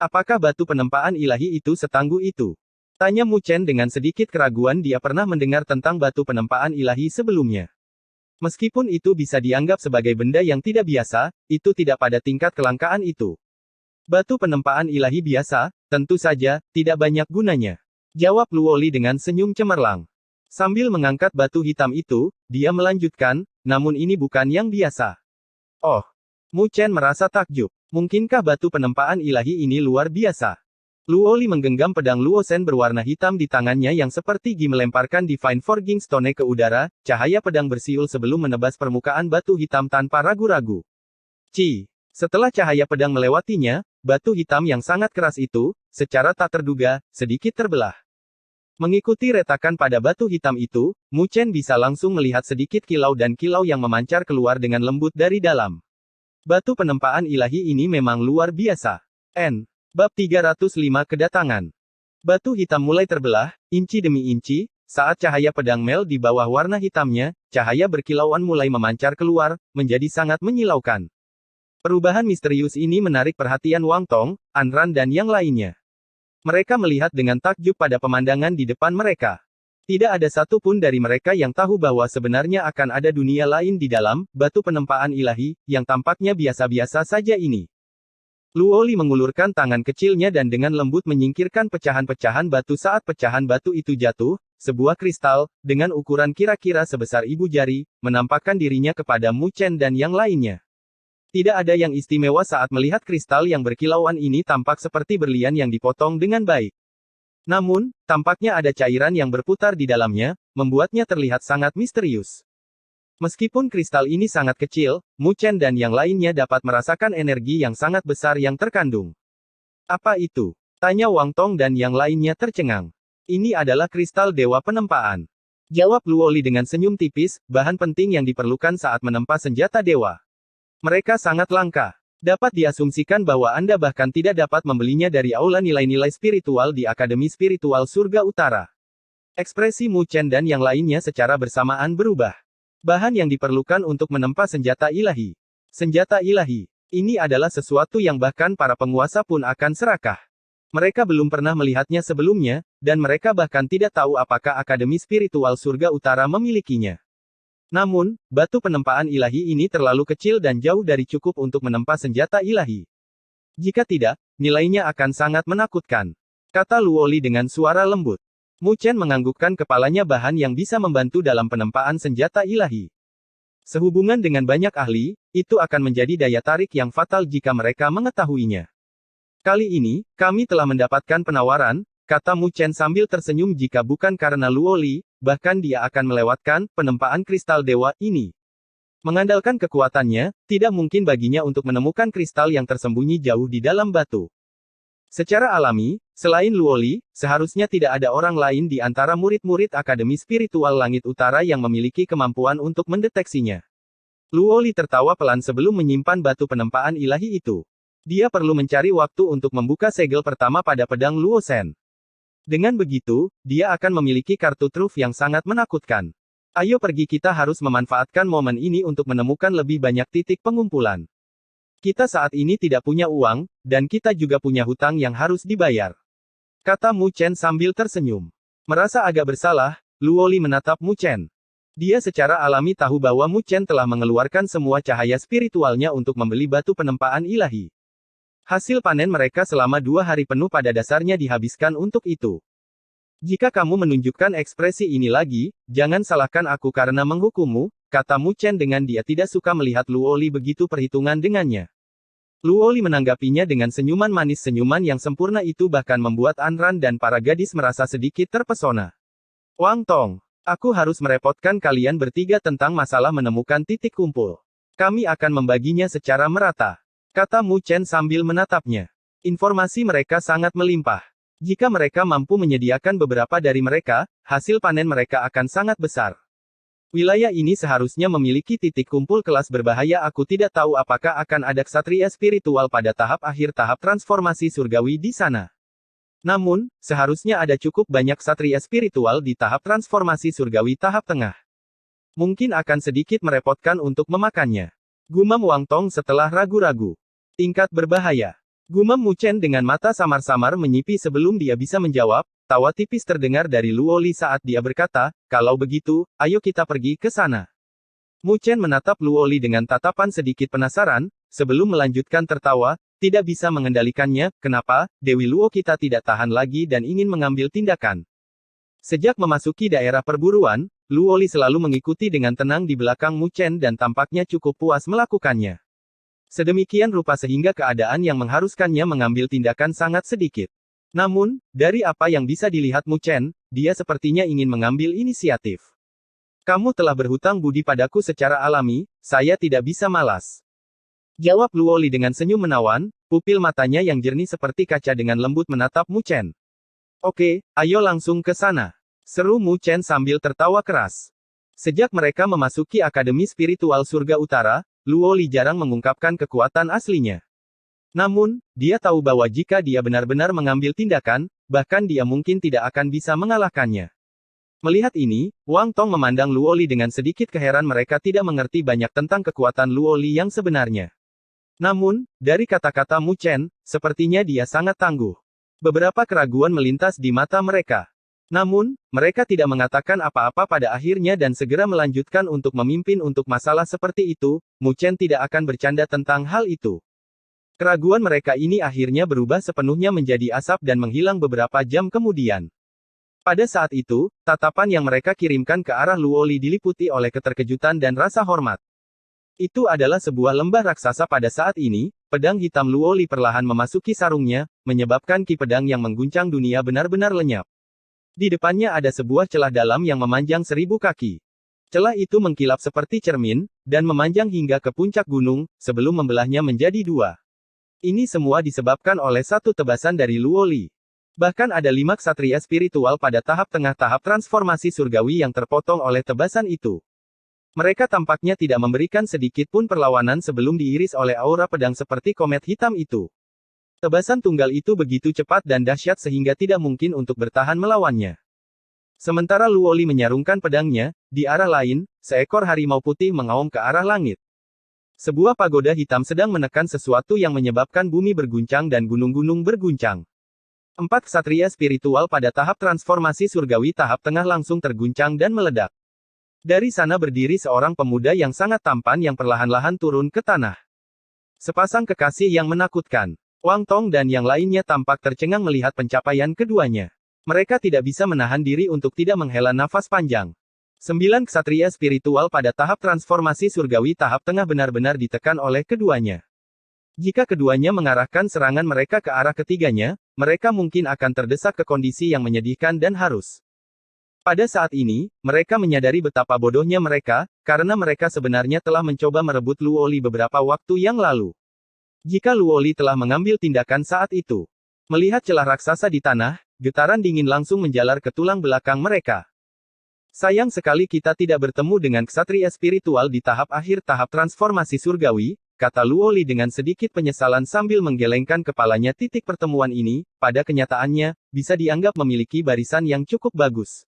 Apakah batu penempaan ilahi itu setangguh itu? Tanya Mu Chen dengan sedikit keraguan, dia pernah mendengar tentang batu penempaan ilahi sebelumnya. Meskipun itu bisa dianggap sebagai benda yang tidak biasa, itu tidak pada tingkat kelangkaan itu. Batu penempaan ilahi biasa, tentu saja, tidak banyak gunanya. Jawab Luo Li dengan senyum cemerlang. Sambil mengangkat batu hitam itu, dia melanjutkan, namun ini bukan yang biasa. Oh. Mu Chen merasa takjub. Mungkinkah batu penempaan ilahi ini luar biasa? Luo Li menggenggam pedang Luo Shen berwarna hitam di tangannya yang seperti Gi melemparkan Divine Forging Stone ke udara, cahaya pedang bersiul sebelum menebas permukaan batu hitam tanpa ragu-ragu. Setelah cahaya pedang melewatinya, batu hitam yang sangat keras itu, secara tak terduga, sedikit terbelah. Mengikuti retakan pada batu hitam itu, Mu Chen bisa langsung melihat sedikit kilau dan kilau yang memancar keluar dengan lembut dari dalam. Batu penempaan ilahi ini memang luar biasa. Bab 305 Kedatangan. Batu hitam mulai terbelah, inci demi inci, saat cahaya pedang Mel di bawah warna hitamnya, cahaya berkilauan mulai memancar keluar, menjadi sangat menyilaukan. Perubahan misterius ini menarik perhatian Wang Tong, Anran dan yang lainnya. Mereka melihat dengan takjub pada pemandangan di depan mereka. Tidak ada satu pun dari mereka yang tahu bahwa sebenarnya akan ada dunia lain di dalam batu penempaan ilahi, yang tampaknya biasa-biasa saja ini. Luoli mengulurkan tangan kecilnya dan dengan lembut menyingkirkan pecahan-pecahan batu saat pecahan batu itu jatuh, sebuah kristal, dengan ukuran kira-kira sebesar ibu jari, menampakkan dirinya kepada Mu Chen dan yang lainnya. Tidak ada yang istimewa saat melihat kristal yang berkilauan ini tampak seperti berlian yang dipotong dengan baik. Namun, tampaknya ada cairan yang berputar di dalamnya, membuatnya terlihat sangat misterius. Meskipun kristal ini sangat kecil, Mu Chen dan yang lainnya dapat merasakan energi yang sangat besar yang terkandung. Apa itu? Tanya Wang Tong dan yang lainnya tercengang. Ini adalah kristal dewa penempaan. Jawab Luoli dengan senyum tipis, bahan penting yang diperlukan saat menempa senjata dewa. Mereka sangat langka. Dapat diasumsikan bahwa Anda bahkan tidak dapat membelinya dari aula nilai-nilai spiritual di Akademi Spiritual Surga Utara. Ekspresi Mu Chen dan yang lainnya secara bersamaan berubah. Bahan yang diperlukan untuk menempa senjata ilahi. Senjata ilahi. Ini adalah sesuatu yang bahkan para penguasa pun akan serakah. Mereka belum pernah melihatnya sebelumnya, dan mereka bahkan tidak tahu apakah Akademi Spiritual Surga Utara memilikinya. Namun, batu penempaan ilahi ini terlalu kecil dan jauh dari cukup untuk menempa senjata ilahi. Jika tidak, nilainya akan sangat menakutkan. Kata Luoli dengan suara lembut. Mu Chen menganggukkan kepalanya bahan yang bisa membantu dalam penempaan senjata ilahi. Sehubungan dengan banyak ahli, itu akan menjadi daya tarik yang fatal jika mereka mengetahuinya. Kali ini, kami telah mendapatkan penawaran, kata Mu Chen sambil tersenyum jika bukan karena Luoli, bahkan dia akan melewatkan penempaan kristal dewa ini. Mengandalkan kekuatannya, tidak mungkin baginya untuk menemukan kristal yang tersembunyi jauh di dalam batu. Secara alami, selain Luoli, seharusnya tidak ada orang lain di antara murid-murid Akademi Spiritual Langit Utara yang memiliki kemampuan untuk mendeteksinya. Luoli tertawa pelan sebelum menyimpan batu penempaan ilahi itu. Dia perlu mencari waktu untuk membuka segel pertama pada pedang Luo Shen. Dengan begitu, dia akan memiliki kartu truf yang sangat menakutkan. Ayo pergi, kita harus memanfaatkan momen ini untuk menemukan lebih banyak titik pengumpulan. Kita saat ini tidak punya uang, dan kita juga punya hutang yang harus dibayar. Kata Mu Chen sambil tersenyum. Merasa agak bersalah, Luoli menatap Mu Chen. Dia secara alami tahu bahwa Mu Chen telah mengeluarkan semua cahaya spiritualnya untuk membeli batu penempaan ilahi. Hasil panen mereka selama 2 hari penuh pada dasarnya dihabiskan untuk itu. Jika kamu menunjukkan ekspresi ini lagi, jangan salahkan aku karena menghukummu, kata Mu Chen dengan dia tidak suka melihat Luoli begitu perhitungan dengannya. Luoli menanggapinya dengan senyuman manis, senyuman yang sempurna itu bahkan membuat Anran dan para gadis merasa sedikit terpesona. Wang Tong, aku harus merepotkan kalian bertiga tentang masalah menemukan titik kumpul. Kami akan membaginya secara merata. Kata Mu Chen sambil menatapnya. Informasi mereka sangat melimpah. Jika mereka mampu menyediakan beberapa dari mereka, hasil panen mereka akan sangat besar. Wilayah ini seharusnya memiliki titik kumpul kelas berbahaya. Aku tidak tahu apakah akan ada ksatria spiritual pada tahap akhir tahap transformasi surgawi di sana. Namun, seharusnya ada cukup banyak ksatria spiritual di tahap transformasi surgawi tahap tengah. Mungkin akan sedikit merepotkan untuk memakannya. Gumam Wang Tong setelah ragu-ragu. Tingkat berbahaya. Gumam Mu Chen dengan mata samar-samar menyipi sebelum dia bisa menjawab. Tawa tipis terdengar dari Luoli saat dia berkata, kalau begitu, ayo kita pergi ke sana. Mu Chen menatap Luoli dengan tatapan sedikit penasaran, sebelum melanjutkan tertawa, tidak bisa mengendalikannya, kenapa, Dewi Luo kita tidak tahan lagi dan ingin mengambil tindakan. Sejak memasuki daerah perburuan, Luoli selalu mengikuti dengan tenang di belakang Mu Chen dan tampaknya cukup puas melakukannya. Sedemikian rupa sehingga keadaan yang mengharuskannya mengambil tindakan sangat sedikit. Namun, dari apa yang bisa dilihat Mu Chen, dia sepertinya ingin mengambil inisiatif. Kamu telah berhutang budi padaku secara alami, saya tidak bisa malas. Jawab Luoli dengan senyum menawan, pupil matanya yang jernih seperti kaca dengan lembut menatap Mu Chen. Oke, ayo langsung ke sana. Seru Mu Chen sambil tertawa keras. Sejak mereka memasuki Akademi Spiritual Surga Utara, Luo Li jarang mengungkapkan kekuatan aslinya. Namun, dia tahu bahwa jika dia benar-benar mengambil tindakan, bahkan dia mungkin tidak akan bisa mengalahkannya. Melihat ini, Wang Tong memandang Luo Li dengan sedikit keheran, mereka tidak mengerti banyak tentang kekuatan Luo Li yang sebenarnya. Namun, dari kata-kata Mu Chen, sepertinya dia sangat tangguh. Beberapa keraguan melintas di mata mereka. Namun, mereka tidak mengatakan apa-apa pada akhirnya dan segera melanjutkan untuk memimpin. Untuk masalah seperti itu, Mu Chen tidak akan bercanda tentang hal itu. Keraguan mereka ini akhirnya berubah sepenuhnya menjadi asap dan menghilang beberapa jam kemudian. Pada saat itu, tatapan yang mereka kirimkan ke arah Luo Li diliputi oleh keterkejutan dan rasa hormat. Itu adalah sebuah lembah raksasa. Pada saat ini, pedang hitam Luo Li perlahan memasuki sarungnya, menyebabkan ki pedang yang mengguncang dunia benar-benar lenyap. Di depannya ada sebuah celah dalam yang memanjang 1000 kaki. Celah itu mengkilap seperti cermin, dan memanjang hingga ke puncak gunung, sebelum membelahnya menjadi dua. Ini semua disebabkan oleh satu tebasan dari Luo Li. Bahkan ada 5 ksatria spiritual pada tahap tengah tahap transformasi surgawi yang terpotong oleh tebasan itu. Mereka tampaknya tidak memberikan sedikit pun perlawanan sebelum diiris oleh aura pedang seperti komet hitam itu. Tebasan tunggal itu begitu cepat dan dahsyat sehingga tidak mungkin untuk bertahan melawannya. Sementara Luo Li menyarungkan pedangnya, di arah lain, seekor harimau putih mengaum ke arah langit. Sebuah pagoda hitam sedang menekan sesuatu yang menyebabkan bumi berguncang dan gunung-gunung berguncang. 4 ksatria spiritual pada tahap transformasi surgawi tahap tengah langsung terguncang dan meledak. Dari sana berdiri seorang pemuda yang sangat tampan yang perlahan-lahan turun ke tanah. Sepasang kekasih yang menakutkan. Wang Tong dan yang lainnya tampak tercengang melihat pencapaian keduanya. Mereka tidak bisa menahan diri untuk tidak menghela nafas panjang. 9 ksatria spiritual pada tahap transformasi surgawi tahap tengah benar-benar ditekan oleh keduanya. Jika keduanya mengarahkan serangan mereka ke arah ketiganya, mereka mungkin akan terdesak ke kondisi yang menyedihkan dan harus. Pada saat ini, mereka menyadari betapa bodohnya mereka, karena mereka sebenarnya telah mencoba merebut Luo Li beberapa waktu yang lalu. Jika Luo Li telah mengambil tindakan saat itu, melihat celah raksasa di tanah, getaran dingin langsung menjalar ke tulang belakang mereka. Sayang sekali kita tidak bertemu dengan ksatria spiritual di tahap akhir tahap transformasi surgawi, kata Luo Li dengan sedikit penyesalan sambil menggelengkan kepalanya. Titik pertemuan ini, pada kenyataannya, bisa dianggap memiliki barisan yang cukup bagus.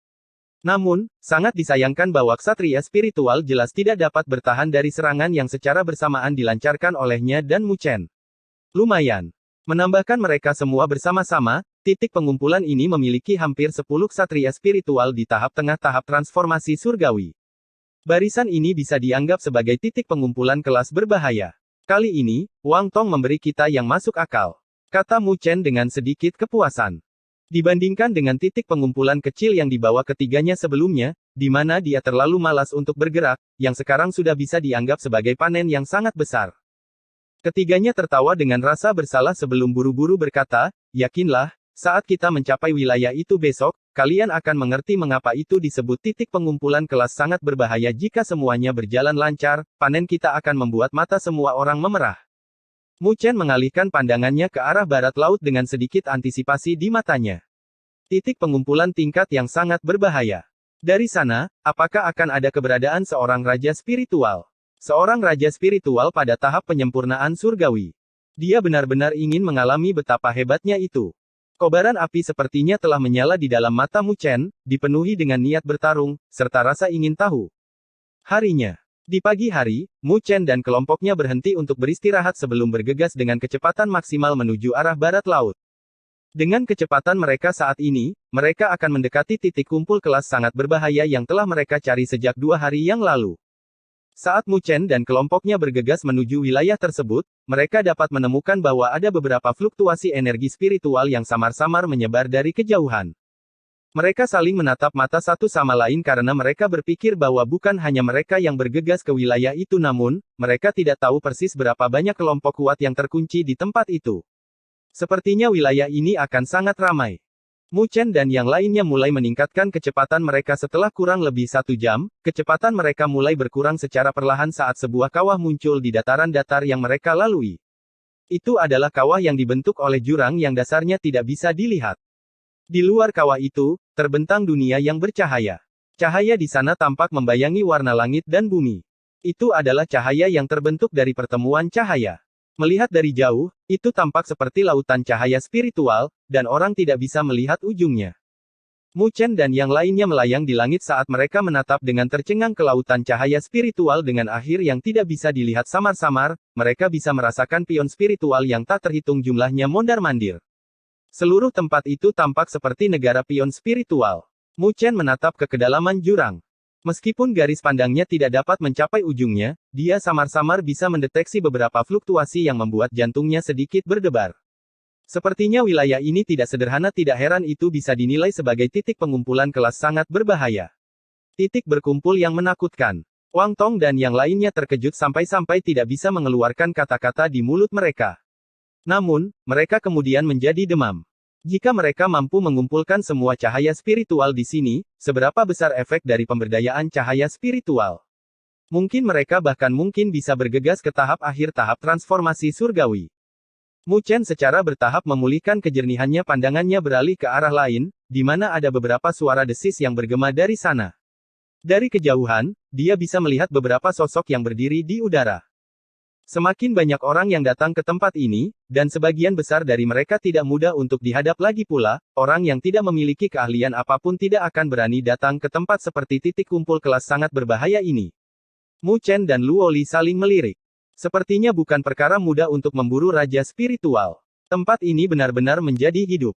Namun, sangat disayangkan bahwa ksatria spiritual jelas tidak dapat bertahan dari serangan yang secara bersamaan dilancarkan olehnya dan Mu Chen. Lumayan. Menambahkan mereka semua bersama-sama, titik pengumpulan ini memiliki hampir 10 ksatria spiritual di tahap tengah tahap transformasi surgawi. Barisan ini bisa dianggap sebagai titik pengumpulan kelas berbahaya. Kali ini, Wang Tong memberi kita yang masuk akal, kata Mu Chen dengan sedikit kepuasan. Dibandingkan dengan titik pengumpulan kecil yang dibawa ketiganya sebelumnya, di mana dia terlalu malas untuk bergerak, yang sekarang sudah bisa dianggap sebagai panen yang sangat besar. Ketiganya tertawa dengan rasa bersalah sebelum buru-buru berkata, yakinlah, saat kita mencapai wilayah itu besok, kalian akan mengerti mengapa itu disebut titik pengumpulan kelas sangat berbahaya. Jika semuanya berjalan lancar, panen kita akan membuat mata semua orang memerah. Mu Chen mengalihkan pandangannya ke arah barat laut dengan sedikit antisipasi di matanya. Titik pengumpulan tingkat yang sangat berbahaya. Dari sana, apakah akan ada keberadaan seorang raja spiritual? Seorang raja spiritual pada tahap penyempurnaan surgawi. Dia benar-benar ingin mengalami betapa hebatnya itu. Kobaran api sepertinya telah menyala di dalam mata Mu Chen, dipenuhi dengan niat bertarung, serta rasa ingin tahu. Harinya. Di pagi hari, Mu Chen dan kelompoknya berhenti untuk beristirahat sebelum bergegas dengan kecepatan maksimal menuju arah barat laut. Dengan kecepatan mereka saat ini, mereka akan mendekati titik kumpul kelas sangat berbahaya yang telah mereka cari sejak 2 hari yang lalu. Saat Mu Chen dan kelompoknya bergegas menuju wilayah tersebut, mereka dapat menemukan bahwa ada beberapa fluktuasi energi spiritual yang samar-samar menyebar dari kejauhan. Mereka saling menatap mata satu sama lain karena mereka berpikir bahwa bukan hanya mereka yang bergegas ke wilayah itu, namun, mereka tidak tahu persis berapa banyak kelompok kuat yang terkunci di tempat itu. Sepertinya wilayah ini akan sangat ramai. Mu Chen dan yang lainnya mulai meningkatkan kecepatan mereka setelah kurang lebih 1 jam, kecepatan mereka mulai berkurang secara perlahan saat sebuah kawah muncul di dataran datar yang mereka lalui. Itu adalah kawah yang dibentuk oleh jurang yang dasarnya tidak bisa dilihat. Di luar kawah itu, terbentang dunia yang bercahaya. Cahaya di sana tampak membayangi warna langit dan bumi. Itu adalah cahaya yang terbentuk dari pertemuan cahaya. Melihat dari jauh, itu tampak seperti lautan cahaya spiritual, dan orang tidak bisa melihat ujungnya. Mu Chen dan yang lainnya melayang di langit saat mereka menatap dengan tercengang ke lautan cahaya spiritual dengan akhir yang tidak bisa dilihat samar-samar, mereka bisa merasakan pion spiritual yang tak terhitung jumlahnya mondar-mandir. Seluruh tempat itu tampak seperti negara pion spiritual. Mu Chen menatap ke kedalaman jurang. Meskipun garis pandangnya tidak dapat mencapai ujungnya, dia samar-samar bisa mendeteksi beberapa fluktuasi yang membuat jantungnya sedikit berdebar. Sepertinya wilayah ini tidak sederhana, tidak heran itu bisa dinilai sebagai titik pengumpulan kelas sangat berbahaya. Titik berkumpul yang menakutkan. Wang Tong dan yang lainnya terkejut sampai-sampai tidak bisa mengeluarkan kata-kata di mulut mereka. Namun, mereka kemudian menjadi demam. Jika mereka mampu mengumpulkan semua cahaya spiritual di sini, seberapa besar efek dari pemberdayaan cahaya spiritual? Mungkin mereka bahkan mungkin bisa bergegas ke tahap akhir tahap transformasi surgawi. Mu Chen secara bertahap memulihkan kejernihannya, pandangannya beralih ke arah lain, di mana ada beberapa suara desis yang bergema dari sana. Dari kejauhan, dia bisa melihat beberapa sosok yang berdiri di udara. Semakin banyak orang yang datang ke tempat ini, dan sebagian besar dari mereka tidak mudah untuk dihadap lagi pula, orang yang tidak memiliki keahlian apapun tidak akan berani datang ke tempat seperti titik kumpul kelas sangat berbahaya ini. Mu Chen dan Luo Li saling melirik. Sepertinya bukan perkara mudah untuk memburu raja spiritual. Tempat ini benar-benar menjadi hidup.